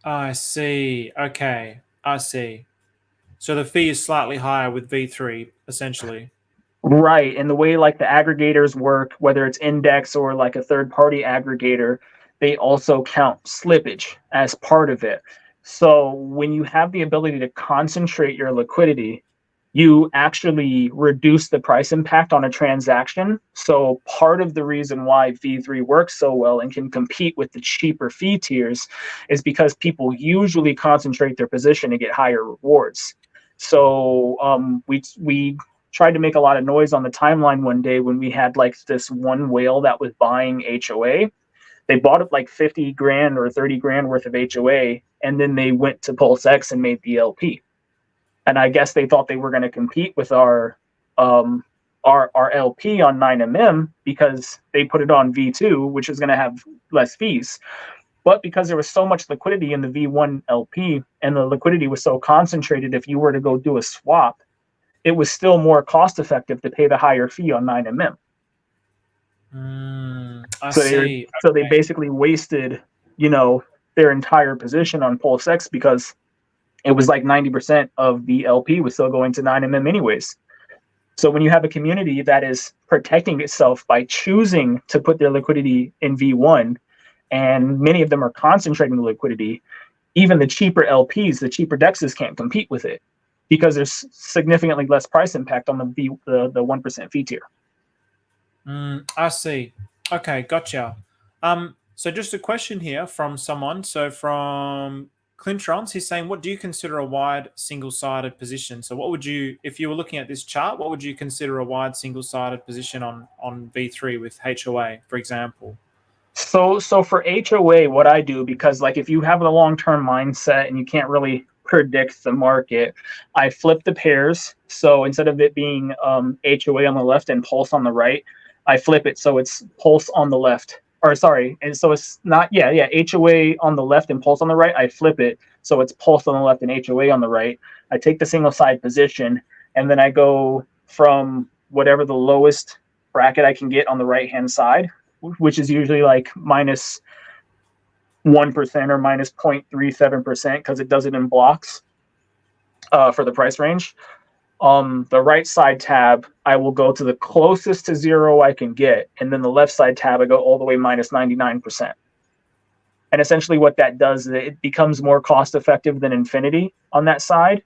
I see. Okay. I see. So the fee is slightly higher with V3, essentially. Right. And the way like the aggregators work, whether it's index or like a third party aggregator, they also count slippage as part of it. So when you have the ability to concentrate your liquidity, you actually reduce the price impact on a transaction. So part of the reason why V3 works so well and can compete with the cheaper fee tiers is because people usually concentrate their position to get higher rewards. So we tried to make a lot of noise on the timeline one day when we had like this one whale that was buying HOA. They bought it like 50 grand or 30 grand worth of HOA, and then they went to Pulse X and made the LP. And I guess they thought they were going to compete with our LP on 9mm because they put it on V2, which is going to have less fees. But because there was so much liquidity in the V1 LP and the liquidity was so concentrated, if you were to go do a swap, it was still more cost effective to pay the higher fee on 9mm. I So see. they Okay. basically wasted, their entire position on Pulse X because it was like 90% of the LP was still going to 9mm anyways. So when you have a community that is protecting itself by choosing to put their liquidity in V1, and many of them are concentrating the liquidity, even the cheaper LPs, the cheaper dexes can't compete with it because there's significantly less price impact on the 1% fee tier. I see. Okay, gotcha. So just a question here from someone. So from Clintrons, he's saying, what do you consider a wide single-sided position? So what would you, if you were looking at this chart, what would you consider a wide single-sided position on V3 with HOA, for example? So for HOA, what I do, because like if you have a long-term mindset and you can't really predict the market, I flip the pairs. So instead of it being HOA on the left and pulse on the right, I flip it so it's pulse on the left. Or sorry, and so it's not HOA on the left and pulse on the right. I flip it so it's pulse on the left and HOA on the right. I take the single side position and then I go from whatever the lowest bracket I can get on the right hand side, which is usually like minus 1% or minus 0.37% because it does it in blocks for the price range. The right side tab, I will go to the closest to zero I can get. And then the left side tab, I go all the way minus 99%. And essentially what that does is it becomes more cost effective than infinity on that side,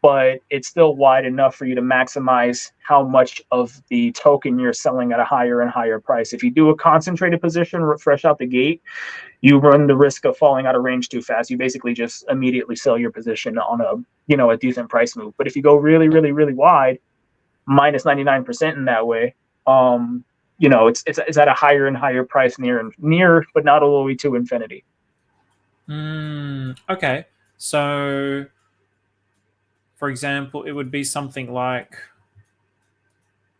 but it's still wide enough for you to maximize how much of the token you're selling at a higher and higher price. If you do a concentrated position fresh out the gate, you run the risk of falling out of range too fast. You basically just immediately sell your position on a decent price move. But if you go really, really, really wide, minus 99% in that way, it's at a higher and higher price near, but not all the way to infinity. Okay, so for example, it would be something like,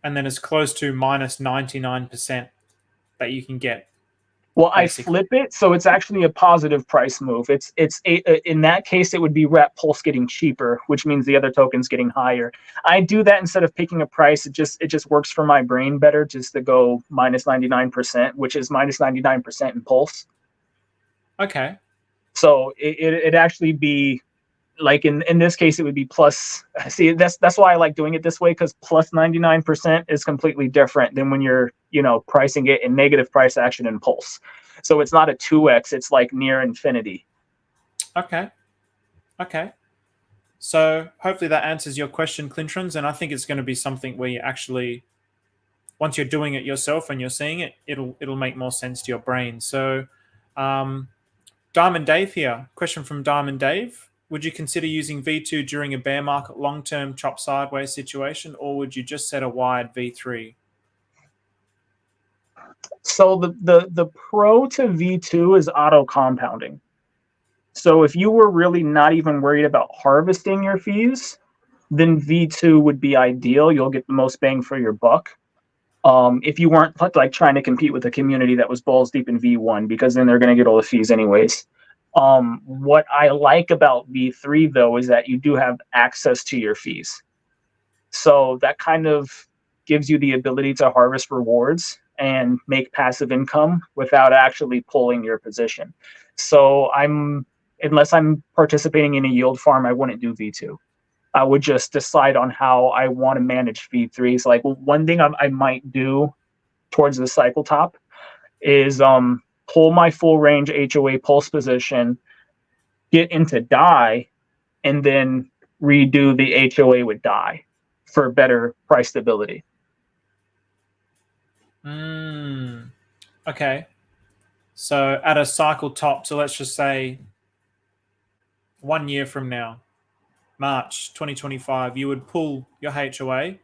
and then as close to minus 99% that you can get. Well, basically. I flip it, so it's actually a positive price move. In that case, it would be rep pulse getting cheaper, which means the other token's getting higher. I do that instead of picking a price. It just works for my brain better, just to go minus 99%, which is minus 99% in pulse. Okay. So it actually be like in this case, it would be plus. See, that's why I like doing it this way, because plus 99% is completely different than when you're pricing it in negative price action and pulse. So it's not a 2x; it's like near infinity. Okay. So hopefully that answers your question, Clintrons, and I think it's going to be something where you actually, once you're doing it yourself and you're seeing it, it'll make more sense to your brain. So, Diamond Dave here. Question from Diamond Dave. Would you consider using V2 during a bear market long-term chop sideways situation, or would you just set a wide V3? So the pro to V2 is auto compounding. So if you were really not even worried about harvesting your fees, then V2 would be ideal. You'll get the most bang for your buck. If you weren't like trying to compete with a community that was balls deep in V1, because then they're going to get all the fees anyways. What I like about V3 though is that you do have access to your fees. So that kind of gives you the ability to harvest rewards and make passive income without actually pulling your position. So unless I'm participating in a yield farm, I wouldn't do V2. I would just decide on how I want to manage V3. So like one thing I might do towards the cycle top is pull my full range HOA pulse position, get into die, and then redo the HOA with die for better price stability. Okay. So at a cycle top, so let's just say 1 year from now, March 2025, you would pull your HOA,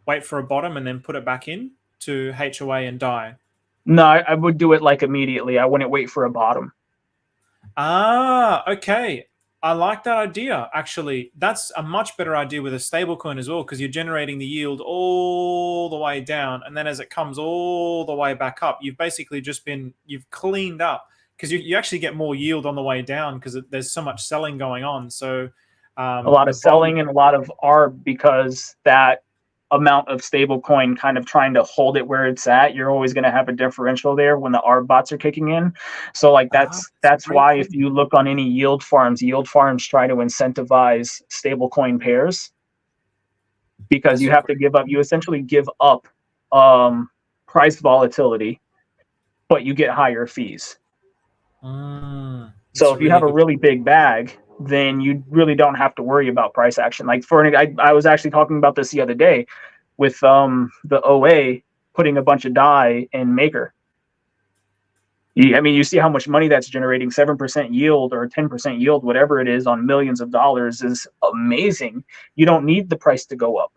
wait for a bottom, and then put it back in to HOA and die. No, I would do it like immediately. I wouldn't wait for a bottom. Okay. I like that idea, actually. That's a much better idea with a stablecoin as well, because you're generating the yield all the way down, and then as it comes all the way back up, you've basically you've cleaned up, because you actually get more yield on the way down because there's so much selling going on. So a lot of selling and a lot of ARB, because that amount of stablecoin kind of trying to hold it where it's at, you're always going to have a differential there when the ARB bots are kicking in. So like that's why if you look on any yield farms try to incentivize stablecoin pairs, because you have to you essentially give up price volatility, but you get higher fees. So if you have a really big bag, then you really don't have to worry about price action. Like I was actually talking about this the other day with the OA putting a bunch of die in Maker. You see how much money that's generating. 7% yield or 10% yield, whatever it is, on millions of dollars is amazing. You don't need the price to go up.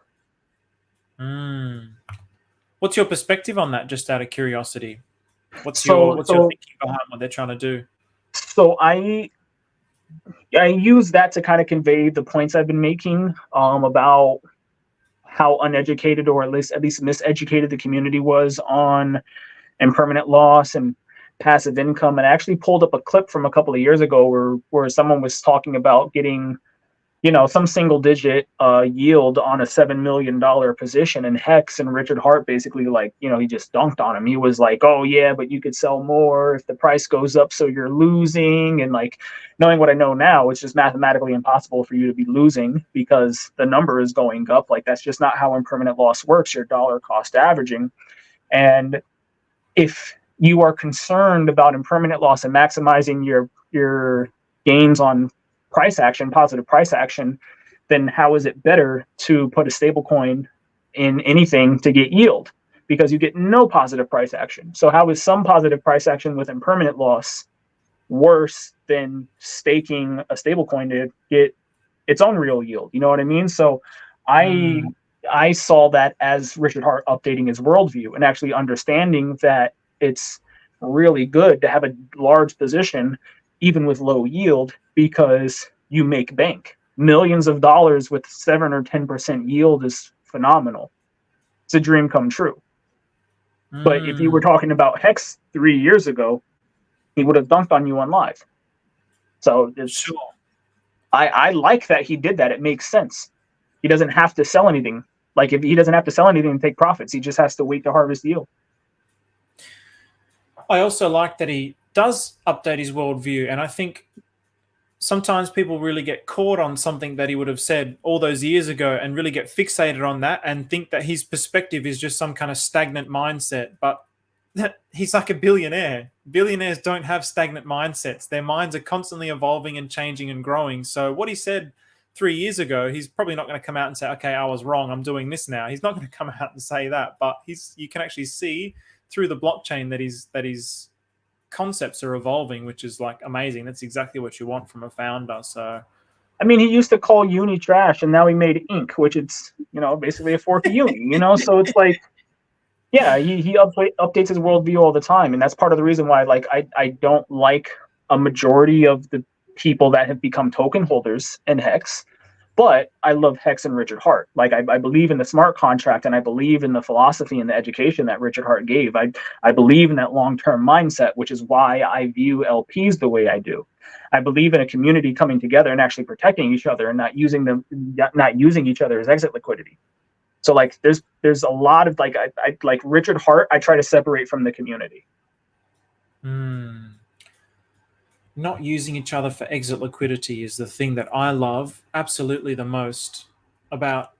What's your perspective on that, just out of curiosity? What's So your so thinking behind what they're trying to do? so I use that to kind of convey the points I've been making about how uneducated, or at least miseducated, the community was on impermanent loss and passive income. And I actually pulled up a clip from a couple of years ago where someone was talking about getting, some single digit yield on a $7 million position, and Hex and Richard Hart basically, like, he just dunked on him. He was like, oh yeah, but you could sell more if the price goes up, so you're losing. And like, knowing what I know now, it's just mathematically impossible for you to be losing because the number is going up. Like, that's just not how impermanent loss works. Your dollar cost averaging. And if you are concerned about impermanent loss and maximizing your gains on price action, positive price action, then how is it better to put a stable coin in anything to get yield? Because you get no positive price action. So how is some positive price action with impermanent loss worse than staking a stable coin to get its own real yield? You know what I mean? So I Mm. I saw that as Richard Hart updating his worldview and actually understanding that it's really good to have a large position even with low yield, because you make bank. Millions of dollars with 7 or 10% yield is phenomenal. It's a dream come true. But if you were Mm. talking about Hex 3 years ago, he would have dunked on you on live. So Sure. I like that he did that. It makes sense. He doesn't have to sell anything. Like, if he doesn't have to sell anything and take profits, he just has to wait to harvest yield. I also like that he does update his worldview, and I think sometimes people really get caught on something that he would have said all those years ago and really get fixated on that and think that his perspective is just some kind of stagnant mindset. But he's like a billionaire. Billionaires don't have stagnant mindsets. Their minds are constantly evolving and changing and growing. So what he said 3 years ago, he's probably not going to come out and say, okay, I was wrong, I'm doing this now. He's not going to come out and say that, but you can actually see through the blockchain that he's concepts are evolving, which is like amazing. That's exactly what you want from a founder. So I mean, he used to call Uni trash, and now he made Inc., which it's, basically a fork of Uni. So it's like, yeah, he updates his worldview all the time, and that's part of the reason why, like, I don't like a majority of the people that have become token holders in Hex. But I love Hex and Richard Hart. Like, I believe in the smart contract, and I believe in the philosophy and the education that Richard Hart gave. I believe in that long-term mindset, which is why I view LPs the way I do. I believe in a community coming together and actually protecting each other and not using each other as exit liquidity. So like, there's a lot of like, I like Richard Hart. I try to separate from the community. not using each other for exit liquidity is the thing that I love absolutely the most about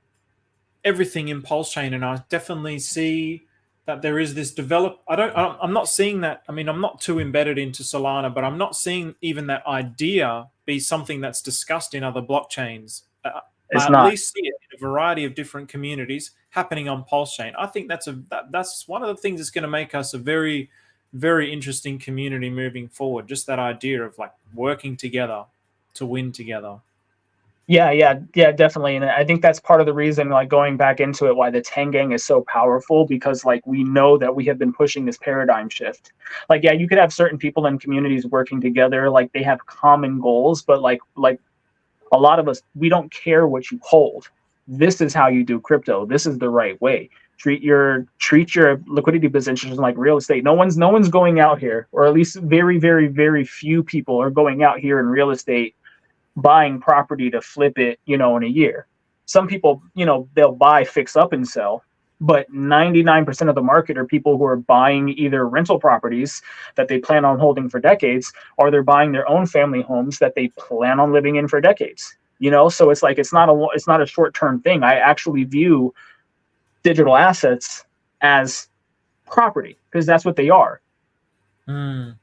everything in Pulse Chain. And I definitely see that there is this I'm not seeing that. I mean, I'm not too embedded into Solana, but I'm not seeing even that idea be something that's discussed in other blockchains. I It's at not. least see it in a variety of different communities happening on Pulse Chain. I think that's one of the things that's going to make us a very, very interesting community moving forward. Just that idea of like working together to win together. Yeah, definitely. And I think that's part of the reason, like, going back into it, why the TangGang is so powerful, because like, we know that we have been pushing this paradigm shift. Like, yeah, you could have certain people in communities working together, like they have common goals, but like a lot of us, we don't care what you hold. This is how you do crypto. This is the right way. Treat your liquidity positions like real estate. No one's going out here, or at least very, very, very few people are going out here in real estate buying property to flip it, in a year. Some people, they'll buy, fix up, and sell. But 99% of the market are people who are buying either rental properties that they plan on holding for decades, or they're buying their own family homes that they plan on living in for decades. So it's like, it's not a short-term thing. I actually view digital assets as property, because that's what they are. Mm.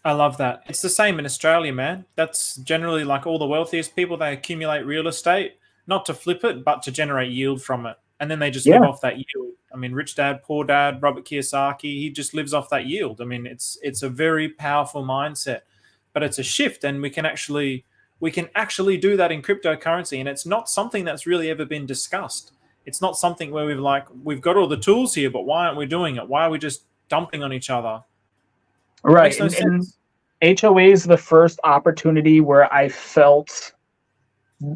I love that. It's the same in Australia, man. That's generally like all the wealthiest people, they accumulate real estate, not to flip it, but to generate yield from it. And then they just live Yeah. off that yield. I mean, Rich Dad, Poor Dad, Robert Kiyosaki, he just lives off that yield. I mean, it's a very powerful mindset, but it's a shift, and we can actually do that in cryptocurrency. And it's not something that's really ever been discussed. It's not something where we've got all the tools here, but why aren't we doing it? Why are we just dumping on each other. Right. Makes no sense. And HOA is the first opportunity where I felt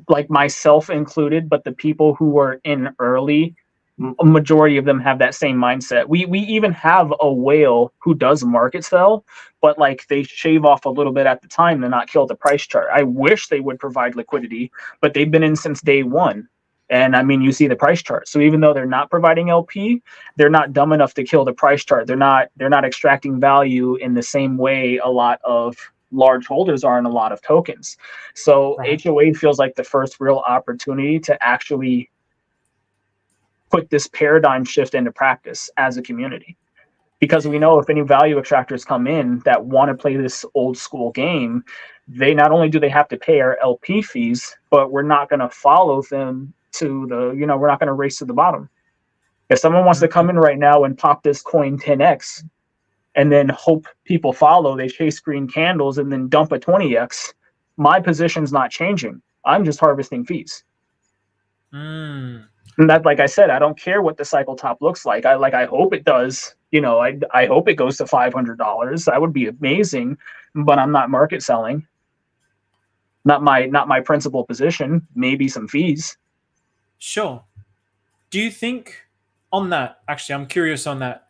like, myself included, but the people who were in early, a majority of them have that same mindset. We even have a whale who does market sell, but like they shave off a little bit at the time to not kill the price chart. I wish they would provide liquidity, but they've been in since day one. And I mean, you see the price chart. So even though they're not providing LP, they're not dumb enough to kill the price chart. They're not extracting value in the same way a lot of large holders are in a lot of tokens. So Right. HOA feels like the first real opportunity to actually put this paradigm shift into practice as a community. Because we know if any value extractors come in that want to play this old school game, they not only do they have to pay our LP fees, but we're not going to follow them to the, we're not going to race to the bottom. If someone wants to come in right now and pop this coin 10x and then hope people follow, they chase green candles and then dump a 20x, my position's not changing. I'm just harvesting fees. And that, like I said, I don't care what the cycle top looks like. I hope it does. I hope it goes to $500. That would be amazing, but I'm not market selling. Not my principal position. Maybe some fees. Sure. Do you think on that? Actually, I'm curious on that.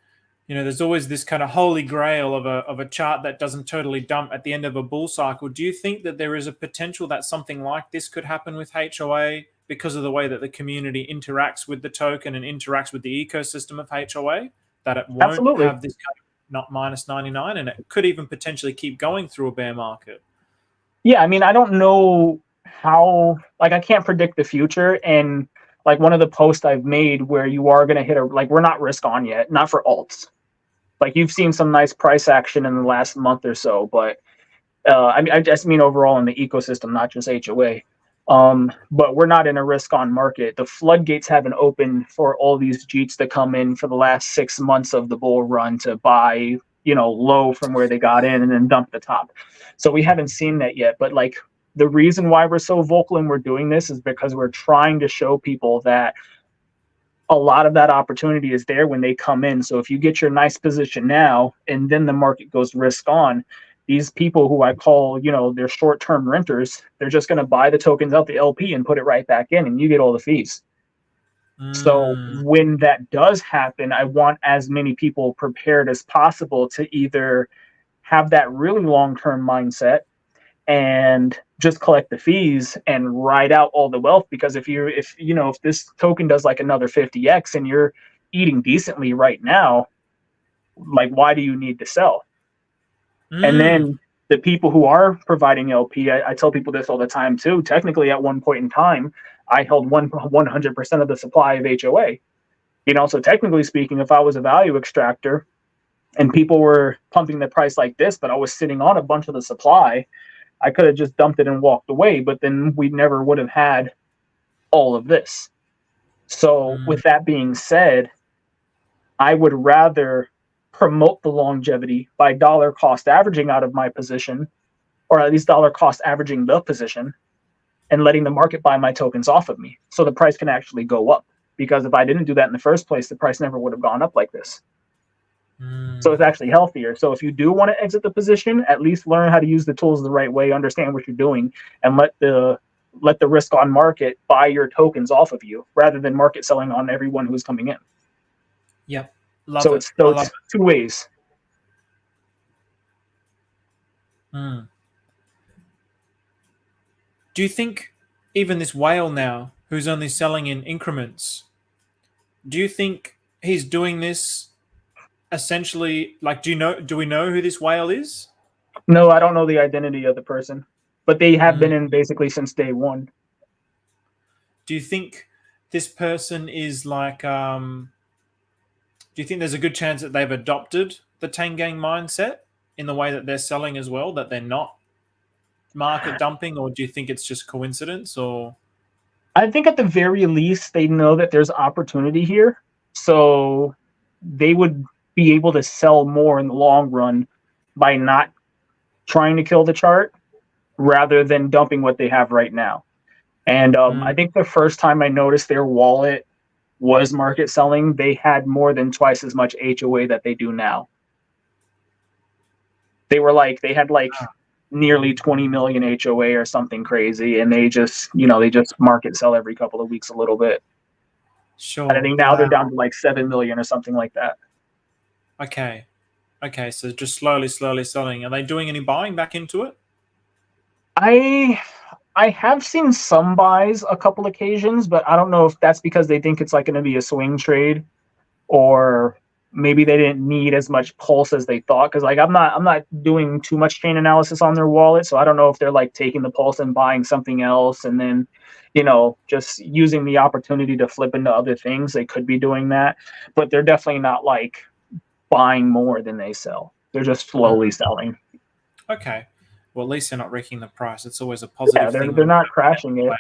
There's always this kind of holy grail of a chart that doesn't totally dump at the end of a bull cycle. Do you think that there is a potential that something like this could happen with HOA because of the way that the community interacts with the token and interacts with the ecosystem of HOA, that it won't Absolutely have this kind of not minus 99 and it could even potentially keep going through a bear market? Yeah, I mean, I don't know how, I can't predict the future. And like one of the posts I've made where you are going to hit we're not risk on yet, not for alts. Like you've seen some nice price action in the last month or so, but I just mean overall in the ecosystem, not just HOA. But we're not in a risk on market. The floodgates haven't opened for all these JEETs to come in for the last 6 months of the bull run to buy, low from where they got in and then dump the top. So we haven't seen that yet. But like the reason why we're so vocal and we're doing this is because we're trying to show people that a lot of that opportunity is there when they come in. So if you get your nice position now and then the market goes risk on, these people who I call, they're short-term renters, they're just going to buy the tokens out the LP and put it right back in and you get all the fees. So when that does happen, I want as many people prepared as possible to either have that really long-term mindset and just collect the fees and ride out all the wealth. Because if this token does like another 50x and you're eating decently right now, like why do you need to sell? And then the people who are providing LP, I tell people this all the time too. Technically, at one point in time, I held 100% of the supply of HOA. So technically speaking, if I was a value extractor and people were pumping the price like this, but I was sitting on a bunch of the supply, I could have just dumped it and walked away, but then we never would have had all of this. So with that being said, I would rather promote the longevity by dollar cost averaging out of my position, or at least dollar cost averaging the position and letting the market buy my tokens off of me so the price can actually go up. Because if I didn't do that in the first place, the price never would have gone up like this. So it's actually healthier. So if you do want to exit the position, at least learn how to use the tools the right way, understand what you're doing, and let the risk on market buy your tokens off of you rather than market selling on everyone who's coming in. Yep. It's two ways. Do you think even this whale now, who's only selling in increments, do you think he's doing this essentially, like, do we know who this whale is? No, I don't know the identity of the person, but they have been in basically since day one. Do you think this person is like, do you think there's a good chance that they've adopted the TangGang mindset in the way that they're selling as well, that they're not market dumping, or do you think it's just coincidence? Or I think at the very least they know that there's opportunity here, so they would be able to sell more in the long run by not trying to kill the chart rather than dumping what they have right now. And I think the first time I noticed their wallet was market selling, they had more than twice as much HOA that they do now. They had like nearly 20 million HOA or something crazy, and they just market sell every couple of weeks a little bit. Sure. And I think now they're down to like 7 million or something like that. Okay. Okay. So just slowly selling. Are they doing any buying back into it? I have seen some buys a couple occasions, but I don't know if that's because they think it's like going to be a swing trade, or maybe they didn't need as much pulse as they thought. Because like I'm not doing too much chain analysis on their wallet, so I don't know if they're like taking the pulse and buying something else, and then just using the opportunity to flip into other things. They could be doing that, but they're definitely not like buying more than they sell. They're just slowly selling. Okay. Well, at least they're not wrecking the price. It's always a positive thing. They're not crashing it.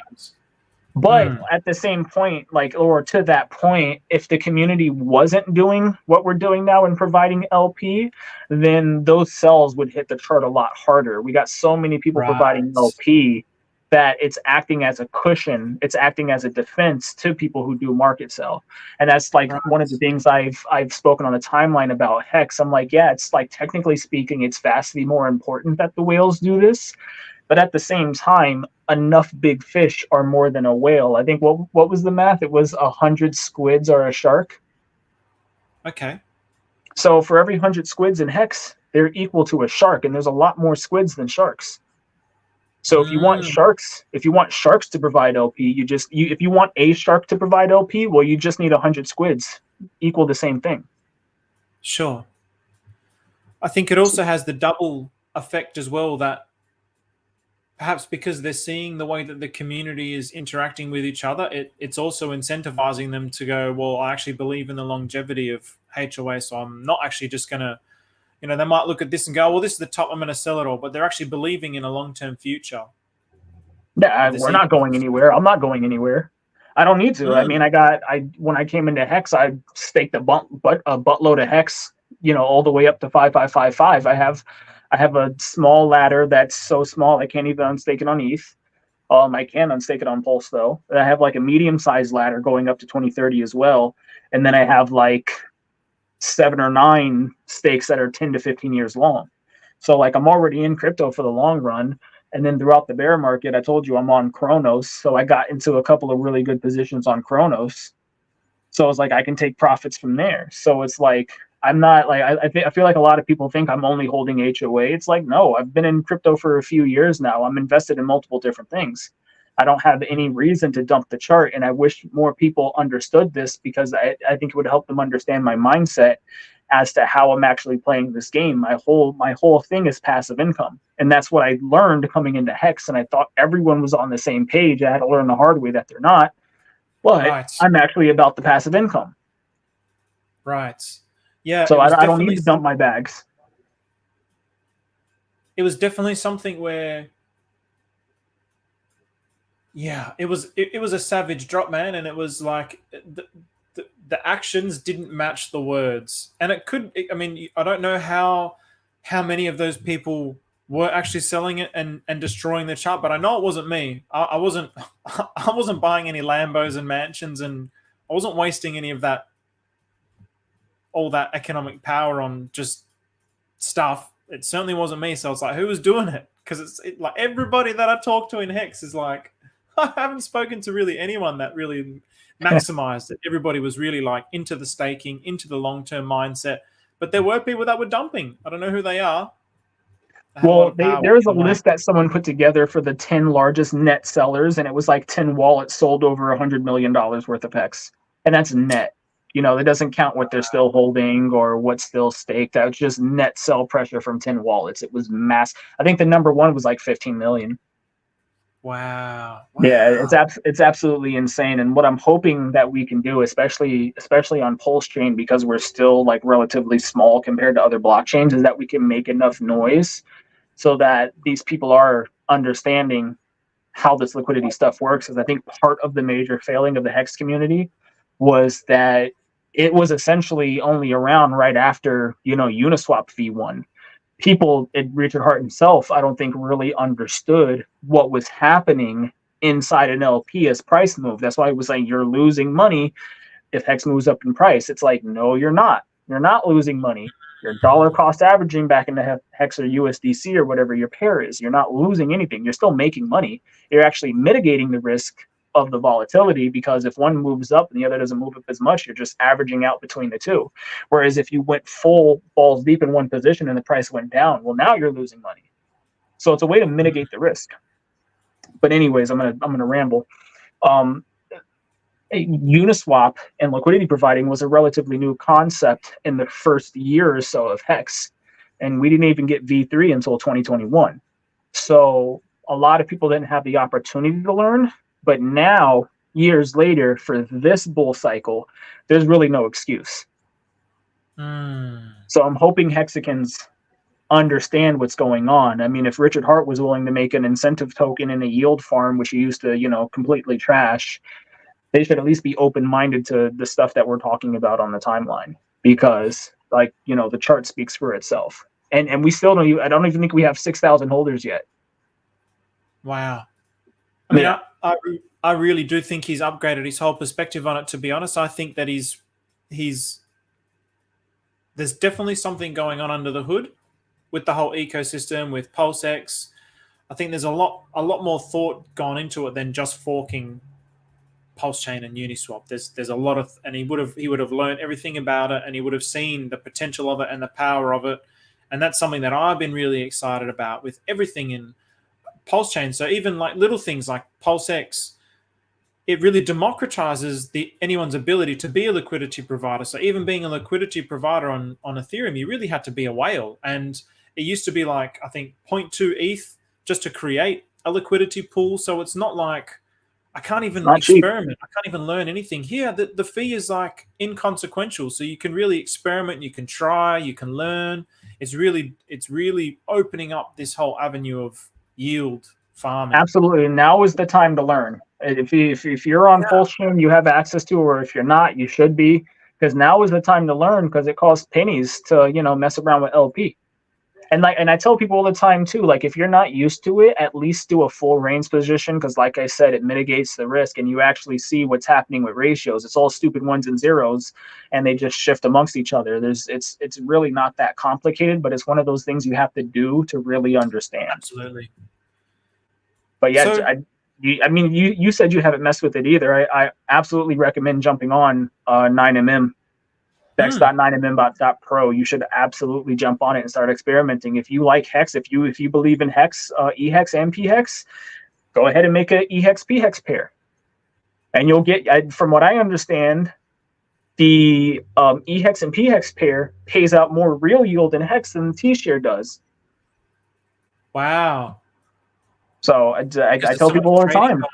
But at the same point, or to that point, if the community wasn't doing what we're doing now and providing LP, then those sells would hit the chart a lot harder. We got so many people providing LP that it's acting as a cushion. It's acting as a defense to people who do market sell. And that's like one of the things I've spoken on the timeline about Hex. I'm like, yeah, it's like technically speaking, it's vastly more important that the whales do this. But at the same time, enough big fish are more than a whale. I think what was the math? It was 100 squids are a shark. Okay. So for every 100 squids in Hex, they're equal to a shark, and there's a lot more squids than sharks. So if you want sharks to provide LP, if you want a shark to provide LP, well, you just need 100 squids equal the same thing. Sure. I think it also has the double effect as well, that perhaps because they're seeing the way that the community is interacting with each other, it's also incentivizing them to go, well, I actually believe in the longevity of HOA, so I'm not actually just going to, they might look at this and go, well, this is the top, I'm going to sell it all, but they're actually believing in a long-term future. Yeah, we're not going anywhere. I'm not going anywhere. I don't need to. I mean, when I came into Hex, I staked a buttload of Hex, all the way up to 5555. I have a small ladder that's so small I can't even unstake it on ETH. I can unstake it on Pulse though. And I have like a medium-sized ladder going up to 2030 as well. And then I have like 7 or 9 stakes that are 10 to 15 years long. So like I'm already in crypto for the long run. And then throughout the bear market, I told you I'm on Chronos. So I got into a couple of really good positions on Chronos. So it's like I can take profits from there. So it's like I'm not like I feel like a lot of people think I'm only holding HOA. It's like, no, I've been in crypto for a few years now. I'm invested in multiple different things. I don't have any reason to dump the chart. And I wish more people understood this, because I think it would help them understand my mindset as to how I'm actually playing this game. My whole thing is passive income. And that's what I learned coming into Hex. And I thought everyone was on the same page. I had to learn the hard way that they're not. But I'm actually about the passive income. Right. Yeah. So I don't need to dump my bags. It was definitely something where, yeah, it was a savage drop, man. And it was like the actions didn't match the words. And I mean, I don't know how many of those people were actually selling it and destroying the chart, but I know it wasn't me. I wasn't buying any Lambos and mansions, and I wasn't wasting any of all that economic power on just stuff. It certainly wasn't me. So it's like, who was doing it? Because it's like everybody that I talk to in Hex is like, I haven't spoken to really anyone that really maximized it. Everybody was really like into the staking, into the long-term mindset. But there were people that were dumping. I don't know who they are. Well, there's a list that someone put together for the 10 largest net sellers, and it was like 10 wallets sold over $100 million worth of Hex. And that's net. It doesn't count what they're still holding or what's still staked. That was just net sell pressure from 10 wallets. It was mass. I think the number one was like 15 million. Wow. Yeah, it's absolutely insane. And what I'm hoping that we can do, especially on Pulse Chain, because we're still like relatively small compared to other blockchains, is that we can make enough noise so that these people are understanding how this liquidity stuff works. Because I think part of the major failing of the Hex community was that it was essentially only around right after, Uniswap V1. People, Richard Hart himself, I don't think really understood what was happening inside an LP as price move. That's why he was saying, you're losing money if Hex moves up in price. It's like, no, you're not. You're not losing money. you're dollar cost averaging back into Hex or USDC or whatever your pair is. You're not losing anything. You're still making money. You're actually mitigating the risk of the volatility, because if one moves up and the other doesn't move up as much, you're just averaging out between the two. Whereas if you went full balls deep in one position and the price went down, well, now you're losing money. So it's a way to mitigate the risk. But anyways, I'm gonna ramble. Uniswap and liquidity providing was a relatively new concept in the first year or so of Hex, and we didn't even get V3 until 2021. So a lot of people didn't have the opportunity to learn. But now, years later, for this bull cycle, there's really no excuse. So I'm hoping Hexicans understand what's going on. I mean, if Richard Hart was willing to make an incentive token in a yield farm, which he used to, completely trash, they should at least be open-minded to the stuff that we're talking about on the timeline, because, the chart speaks for itself. And we still don't. I don't even think we have 6,000 holders yet. Wow. I mean, yeah. I really do think he's upgraded his whole perspective on it, to be honest. I think that there's definitely something going on under the hood with the whole ecosystem, with PulseX. I think there's a lot more thought gone into it than just forking PulseChain and Uniswap. There's a lot of, and he would have learned everything about it, and he would have seen the potential of it and the power of it. And that's something that I've been really excited about with everything in PulseChain. So even like little things like PulseX, it really democratizes anyone's ability to be a liquidity provider. So even being a liquidity provider on Ethereum, you really had to be a whale. And it used to be like, I think 0.2 ETH just to create a liquidity pool. So it's not like I can't even experiment. I can't even learn anything here. The fee is like inconsequential. So you can really experiment, you can try, you can learn. It's really opening up this whole avenue of yield farming. Absolutely. Now is the time to learn. If you're on PulseChain, you have access to, or if you're not, you should be, because now is the time to learn, because it costs pennies to mess around with LP. And I tell people all the time too, like, if you're not used to it, at least do a full range position, because like I said, it mitigates the risk, and you actually see what's happening with ratios. It's all stupid ones and zeros, and they just shift amongst each other. It's really not that complicated, but it's one of those things you have to do to really understand. Absolutely. But yeah, so, you said you haven't messed with it either. I absolutely recommend jumping on 9mm. Dex.9mm.pro. You should absolutely jump on it and start experimenting. If you like Hex, if you believe in Hex, eHex and pHex, go ahead and make a eHex pHex pair, and you'll get. From what I understand, the eHex and pHex pair pays out more real yield in Hex than the T-share does. Wow. So I tell people all the time.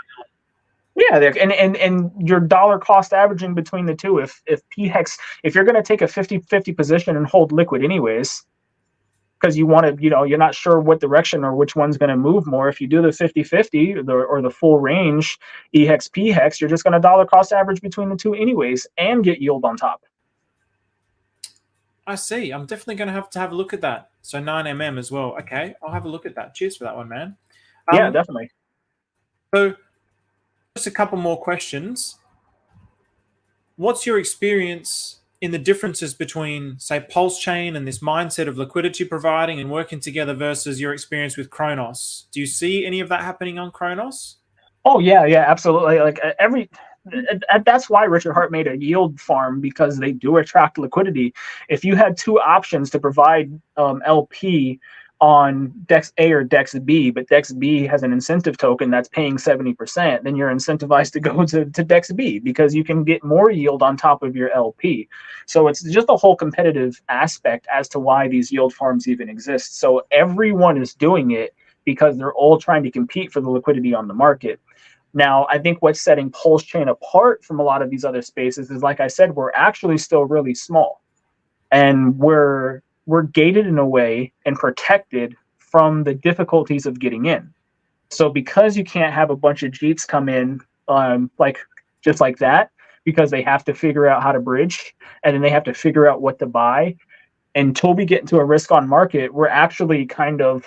Yeah, and your dollar cost averaging between the two. If pHex, if you're going to take a 50-50 position and hold liquid anyways, because you want to, you're not sure what direction or which one's going to move more. If you do the 50-50 or the full range eHex pHex, you're just going to dollar cost average between the two anyways and get yield on top. I see. I'm definitely going to have a look at that. So 9mm as well. Okay, I'll have a look at that. Cheers for that one, man. Yeah, definitely. So just a couple more questions. What's your experience in the differences between, say, PulseChain and this mindset of liquidity providing and working together versus your experience with Kronos? Do you see any of that happening on Kronos? Oh, yeah, absolutely. Like that's why Richard Hart made a yield farm, because they do attract liquidity. If you had two options to provide LP on Dex A or Dex B, but Dex B has an incentive token that's paying 70%, then you're incentivized to go to Dex B, because you can get more yield on top of your LP. So it's just a whole competitive aspect as to why these yield farms even exist. So everyone is doing it because they're all trying to compete for the liquidity on the market. Now, I think what's setting PulseChain apart from a lot of these other spaces is, like I said, we're actually still really small, and we're gated in a way and protected from the difficulties of getting in. So because you can't have a bunch of Jeeps come in just like that, because they have to figure out how to bridge, and then they have to figure out what to buy, until we get into a risk on market, we're actually kind of,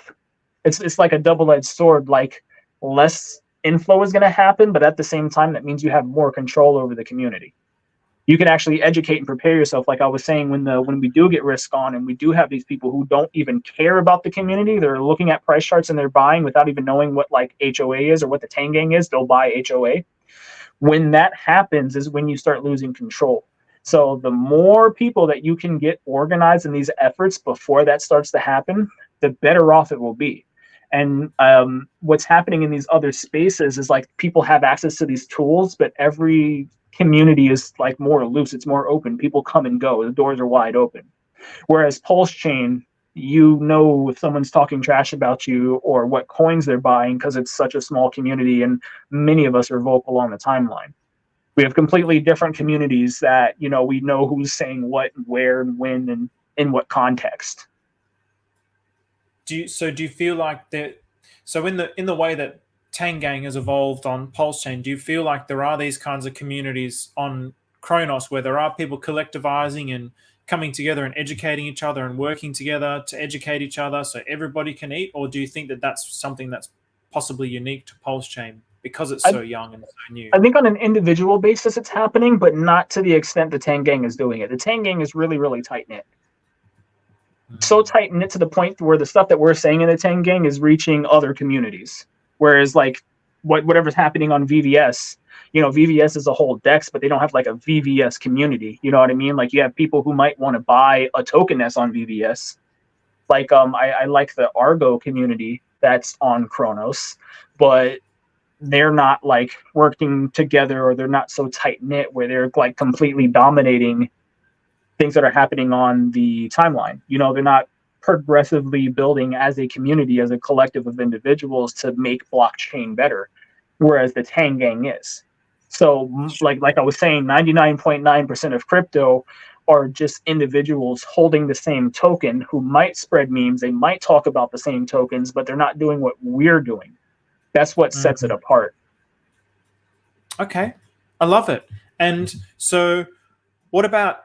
it's like a double-edged sword. Like, less inflow is going to happen, but at the same time, that means you have more control over the community. you can actually educate and prepare yourself. Like I was saying, when we do get risk on, and we do have these people who don't even care about the community, they're looking at price charts and they're buying without even knowing what like HOA is or what the TangGang is. They'll buy HOA. When that happens is when you start losing control. So the more people that you can get organized in these efforts before that starts to happen, the better off it will be. And what's happening in these other spaces is like people have access to these tools, but every community is like more loose. It's more open. People come and go. The doors are wide open. Whereas Pulse Chain, you know if someone's talking trash about you or what coins they're buying because it's such a small community and many of us are vocal on the timeline. We have completely different communities that, you know, we know who's saying what, where, and when, and in what context. Do you feel like that? So in the way that TangGang has evolved on Pulse Chain, do you feel like there are these kinds of communities on Kronos where there are people collectivizing and coming together and educating each other and working together to educate each other so everybody can eat? Or do you think that that's something that's possibly unique to Pulse Chain because it's so young and so new? I think on an individual basis it's happening, but not to the extent the TangGang is doing it. The TangGang is really, really tight-knit. So tight-knit to the point where the stuff that we're saying in the TangGang is reaching other communities. Whereas like whatever's happening on VVS, you know, VVS is a whole DEX, but they don't have like a VVS community. You know what I mean? Like you have people who might want to buy a token that's on VVS. Like I like the Argo community that's on Kronos, but they're not like working together, or they're not so tight-knit where they're like completely dominating things that are happening on the timeline. You know, they're not progressively building as a community, as a collective of individuals to make blockchain better, whereas the TangGang is. So like I was saying, 99.9% of crypto are just individuals holding the same token who might spread memes. They might talk about the same tokens, but they're not doing what we're doing. That's what sets it apart. Okay. I love it. And so what about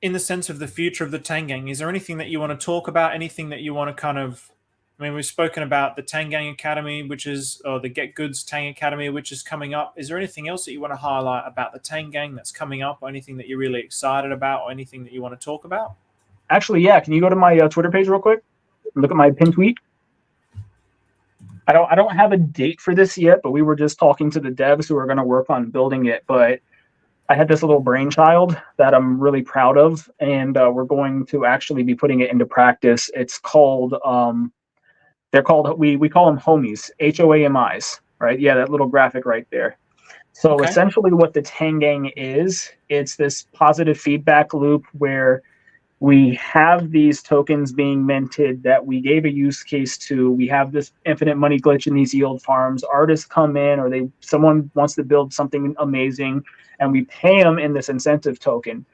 in the sense of the future of the TangGang? Is there anything that you want to talk about? Anything that you want to kind of, I mean, we've spoken about the TangGang Academy, which is, or the Get Goods Tang Academy, which is coming up. Is there anything else that you want to highlight about the TangGang that's coming up, or anything that you're really excited about, or anything that you want to talk about? Actually, yeah. Can you go to my Twitter page real quick? Look at my pinned tweet. I don't have a date for this yet, but we were just talking to the devs who are going to work on building it. But I had this little brainchild that I'm really proud of, and we're going to actually be putting it into practice. It's called, they're called, we call them homies, HOAMIs, right? Yeah, that little graphic right there. So essentially what the TangGang is, it's this positive feedback loop where we have these tokens being minted that we gave a use case to. We have this infinite money glitch in these yield farms. Artists come in, or someone wants to build something amazing, and we pay them in this incentive token.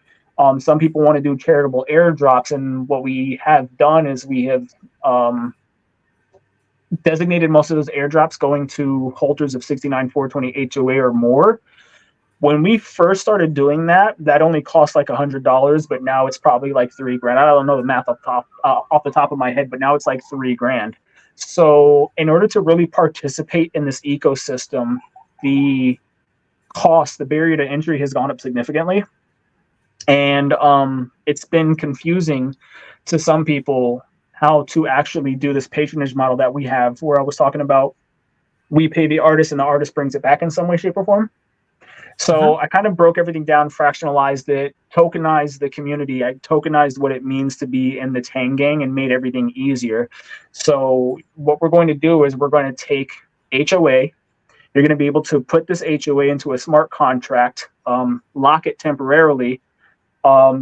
Some people want to do charitable airdrops, and what we have done is we have designated most of those airdrops going to holders of 69,420 HOA or more. When we first started doing that, that only cost like $100, but now it's probably like $3,000. I don't know the math off the top of my head, but now it's like $3,000. So in order to really participate in this ecosystem, the cost, the barrier to entry has gone up significantly. And it's been confusing to some people how to actually do this patronage model that we have, where I was talking about we pay the artist and the artist brings it back in some way, shape, or form. So I kind of broke everything down, fractionalized it, tokenized the community. I tokenized what it means to be in the TangGang and made everything easier. So what we're going to do is we're going to take HOA. You're going to be able to put this HOA into a smart contract, lock it temporarily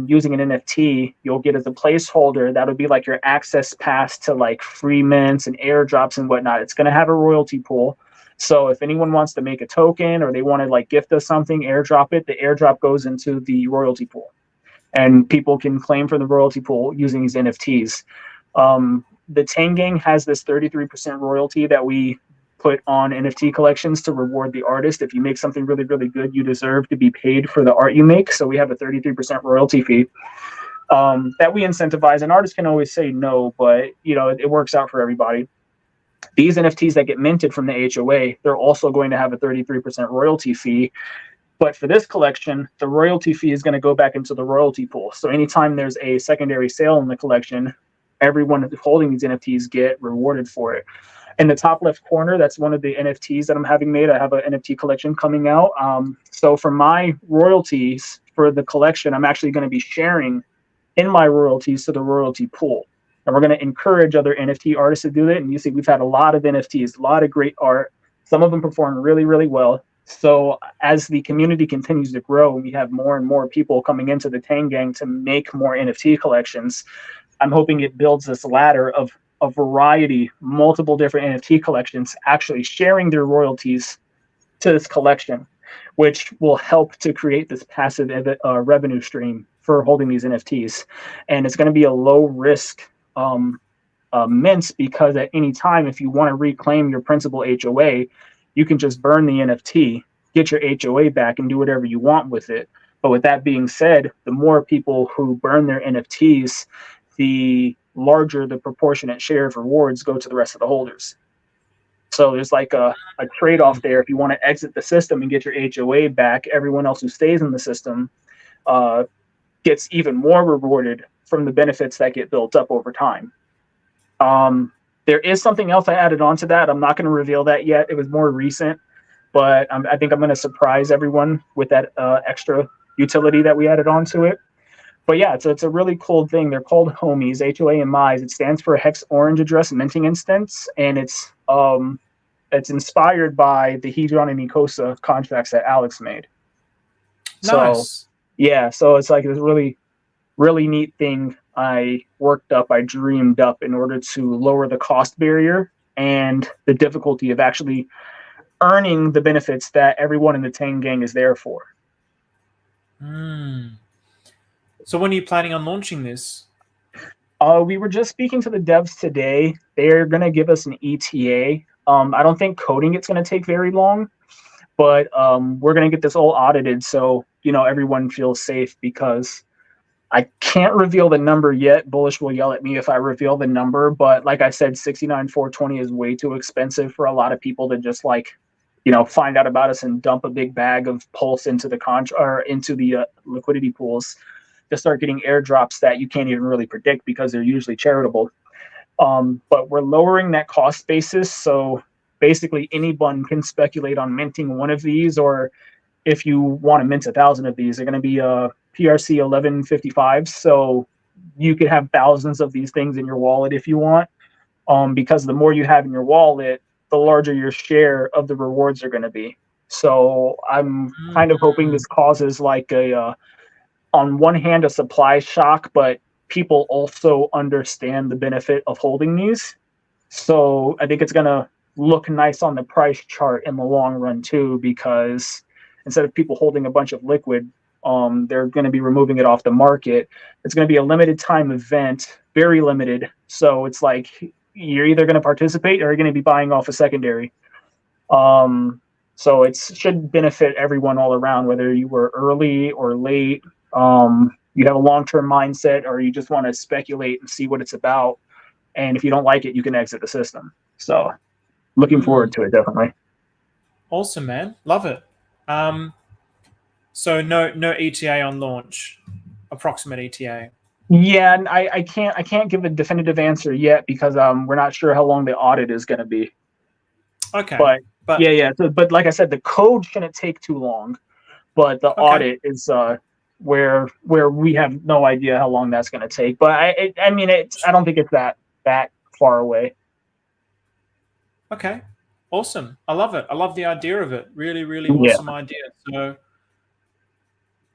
using an NFT. You'll get as a placeholder. That'll be like your access pass to like free mints and airdrops and whatnot. It's going to have a royalty pool. So if anyone wants to make a token or they want to like gift us something, airdrop it, the airdrop goes into the royalty pool and people can claim for the royalty pool using these NFTs. The TangGang has this 33% royalty that we put on NFT collections to reward the artist. If you make something really, really good, you deserve to be paid for the art you make. So we have a 33% royalty fee that we incentivize, and artists can always say no, but you know, it works out for everybody. These NFTs that get minted from the HOA, they're also going to have a 33% royalty fee. But for this collection, the royalty fee is going to go back into the royalty pool. So anytime there's a secondary sale in the collection, everyone holding these NFTs get rewarded for it. In the top left corner, that's one of the NFTs that I'm having made. I have an NFT collection coming out. So for my royalties for the collection, I'm actually going to be sharing in my royalties to the royalty pool. And we're going to encourage other NFT artists to do that. And you see, we've had a lot of NFTs, a lot of great art. Some of them perform really, really well. So as the community continues to grow, and we have more and more people coming into the TangGang to make more NFT collections, I'm hoping it builds this ladder of a variety, multiple different NFT collections actually sharing their royalties to this collection, which will help to create this passive revenue stream for holding these NFTs. And it's going to be a low risk mints, because at any time, if you want to reclaim your principal HOA, you can just burn the NFT, get your HOA back, and do whatever you want with it. But with that being said, the more people who burn their NFTs, the larger the proportionate share of rewards go to the rest of the holders. So there's like a trade-off there. If you want to exit the system and get your HOA back, everyone else who stays in the system gets even more rewarded from the benefits that get built up over time. There is something else I added on to that. I'm not going to reveal that yet. It was more recent, but I think I'm going to surprise everyone with that extra utility that we added onto it. But yeah, it's a really cool thing. They're called homies, HOA and MIs. It stands for Hex Orange Address Minting Instance, and it's inspired by the Hedron and Nicosa contracts that Alex made. Nice. So yeah, so it's like this really, really neat thing I dreamed up in order to lower the cost barrier and the difficulty of actually earning the benefits that everyone in the TangGang is there for. So when are you planning on launching this? We were just speaking to the devs today. They're going to give us an ETA. I don't think coding it's going to take very long, but we're going to get this all audited so everyone feels safe, because I can't reveal the number yet. Bullish will yell at me if I reveal the number, but like I said, 69,420 is way too expensive for a lot of people to just find out about us and dump a big bag of pulse into the liquidity pools to start getting airdrops that you can't even really predict because they're usually charitable. But we're lowering that cost basis, so basically anyone can speculate on minting one of these, or if you want to mint 1,000 of these, they're going to be PRC 1155. So you could have thousands of these things in your wallet if you want, because the more you have in your wallet, the larger your share of the rewards are going to be. So I'm kind of hoping this causes on one hand, a supply shock, but people also understand the benefit of holding these. So I think it's going to look nice on the price chart in the long run too, because instead of people holding a bunch of liquid, they're going to be removing it off the market. It's going to be a limited time event, very limited. So it's like you're either going to participate or you're going to be buying off a secondary. So it should benefit everyone all around, whether you were early or late. You have a long-term mindset, or you just want to speculate and see what it's about. And if you don't like it, you can exit the system. So looking forward to it, definitely. Awesome, man. Love it. So no ETA on launch, approximate ETA. Yeah, and I can't give a definitive answer yet because we're not sure how long the audit is going to be. Okay. But yeah. So, but like I said, the code shouldn't take too long, but the audit is where we have no idea how long that's going to take. But I don't think it's that far away. Okay. Awesome. I love it. I love the idea of it. Really, really awesome idea. So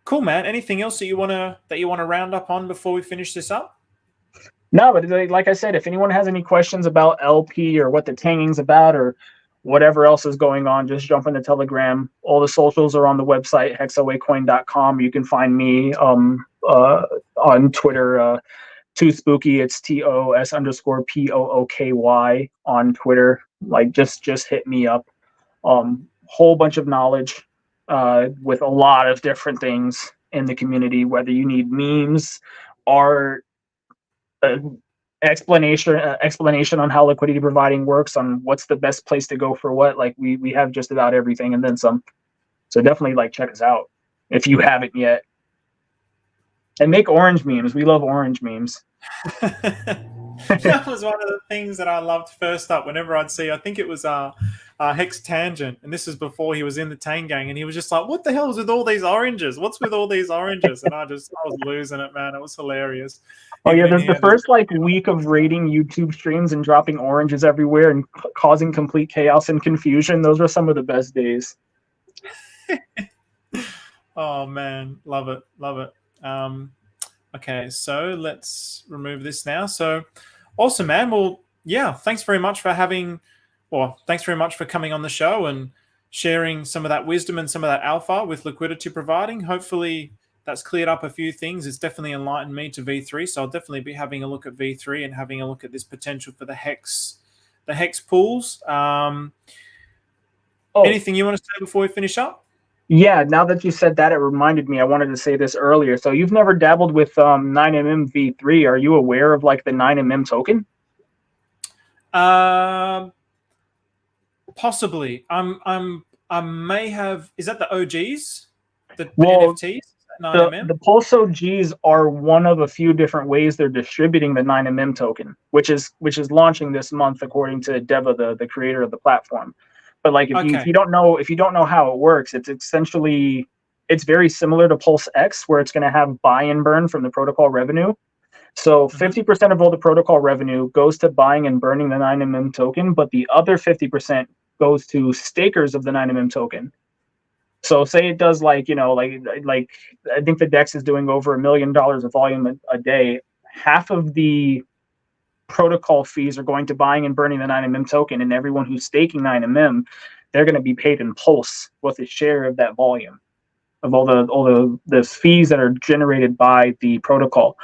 cool, man. Anything else that you want to round up on before we finish this up? No, but like I said, if anyone has any questions about LP or what the Tanging's about or whatever else is going on, just jump in the Telegram. All the socials are on the website, hexoacoin.com. You can find me on Twitter, Too Spooky. It's TOS_POOKY on Twitter. Like just hit me up. Whole bunch of knowledge with a lot of different things in the community, whether you need memes, art, explanation on how liquidity providing works, on what's the best place to go for what. Like we have just about everything and then some. So definitely like check us out if you haven't yet. And make orange memes. We love orange memes. That was one of the things that I loved first up. Whenever I'd see, I think it was Hex Tangent, and this is before he was in the TangGang, and he was just like, "What the hell is with all these oranges? What's with all these oranges?" And I was losing it, man. It was hilarious. Oh yeah, Even in the here, first like week of raiding YouTube streams and dropping oranges everywhere and causing complete chaos and confusion. Those were some of the best days. oh man, love it, love it. Okay, so let's remove this now. So awesome, man. Well, yeah, thanks very much for thanks very much for coming on the show and sharing some of that wisdom and some of that alpha with liquidity providing. Hopefully that's cleared up a few things. It's definitely enlightened me to V3. So I'll definitely be having a look at V3 and having a look at this potential for the hex pools. Anything you want to say before we finish up? Yeah, now that you said that, it reminded me. I wanted to say this earlier. So you've never dabbled with 9mm V3. Are you aware of like the 9mm token? Possibly. I may have. Is that the OGs? The NFTs? The Pulse OGs are one of a few different ways they're distributing the 9mm token, which is launching this month according to Deva, the creator of the platform. But like if you don't know how it works, it's essentially very similar to Pulse X, where it's going to have buy and burn from the protocol revenue. So 50% of all the protocol revenue goes to buying and burning the 9mm token, but the other 50% goes to stakers of the 9mm token. So say it does like I think the DEX is doing over $1 million of volume a day. Half of the protocol fees are going to buying and burning the 9mm token, and everyone who's staking 9mm, they're going to be paid in Pulse with a share of that volume of all the fees that are generated by the protocol.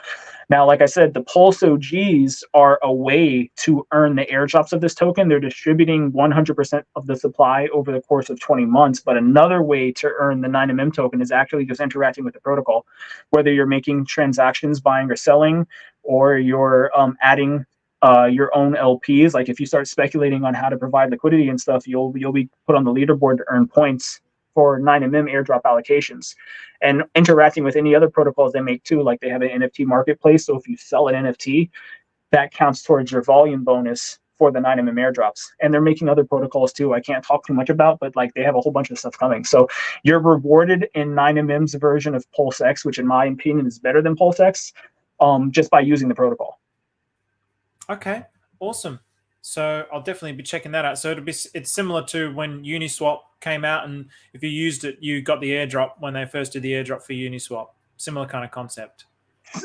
Now, like I said, the Pulse OGs are a way to earn the airdrops of this token. They're distributing 100% of the supply over the course of 20 months. But another way to earn the 9mm token is actually just interacting with the protocol, whether you're making transactions, buying or selling, or you're adding your own LPs. Like if you start speculating on how to provide liquidity and stuff, you'll be put on the leaderboard to earn points for 9mm airdrop allocations, and interacting with any other protocols they make too. Like they have an NFT marketplace, so if you sell an NFT, that counts towards your volume bonus for the 9mm airdrops. And they're making other protocols too. I can't talk too much about, but like they have a whole bunch of stuff coming. So you're rewarded in 9mm's version of Pulse X, which in my opinion is better than Pulse X, just by using the protocol. Okay, awesome. So I'll definitely be checking that out. So it's similar to when Uniswap came out, and if you used it, you got the airdrop when they first did the airdrop for Uniswap. Similar kind of concept.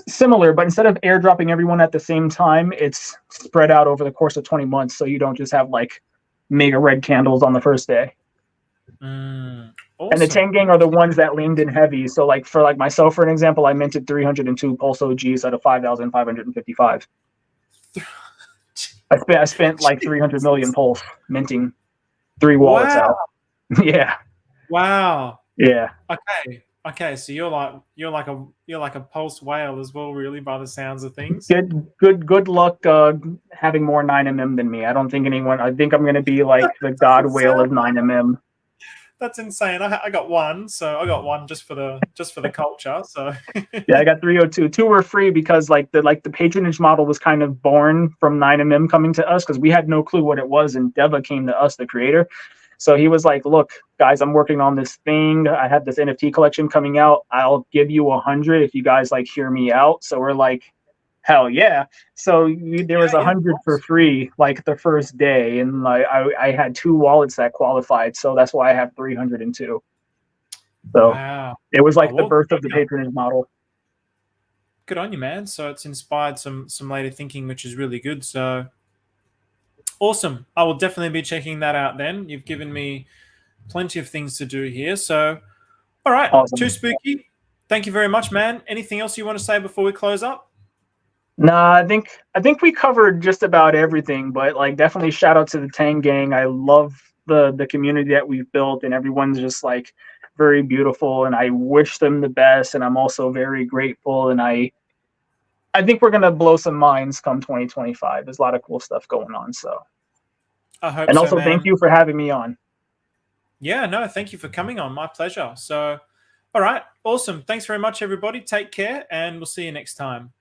Similar, but instead of airdropping everyone at the same time, it's spread out over the course of 20 months. So you don't just have like mega red candles on the first day. Awesome. And the TangGang are the ones that leaned in heavy. So like for like myself, for an example, I minted 302 Pulse OGs out of 5,555. I spent like 300 million Pulse minting 3 wallets out. Yeah. Wow. Yeah. Okay. So you're like a Pulse whale as well, really, by the sounds of things. Good luck having more 9mm than me. I think I'm going to be like the god whale of 9mm. That's insane. I got one, so I got one just for the culture. So yeah, I got 302. 2 were free because the patronage model was kind of born from 9mm coming to us, because we had no clue what it was, and Deva came to us, the creator. So he was like, "Look, guys, I'm working on this thing. I have this NFT collection coming out. I'll give you 100 if you guys like hear me out." So we're like, hell yeah. So there was 100 for free like the first day, and like I had 2 wallets that qualified, so that's why I have 302. So wow. It was like the birth of the patronage model. Good on you, man. So it's inspired some later thinking, which is really good. So awesome. I will definitely be checking that out then. You've given me plenty of things to do here. So all right, awesome. Too Spooky, thank you very much, man. Anything else you want to say before we close up? Nah, I think we covered just about everything, but like definitely shout out to the TangGang. I love the community that we've built, and everyone's just like very beautiful, and I wish them the best, and I'm also very grateful, and I think we're gonna blow some minds come 2025. There's a lot of cool stuff going on, so I hope and so, also man. Thank you for having me on. Yeah, no, thank you for coming on. My pleasure. So, all right, awesome. Thanks very much, everybody. Take care, and we'll see you next time.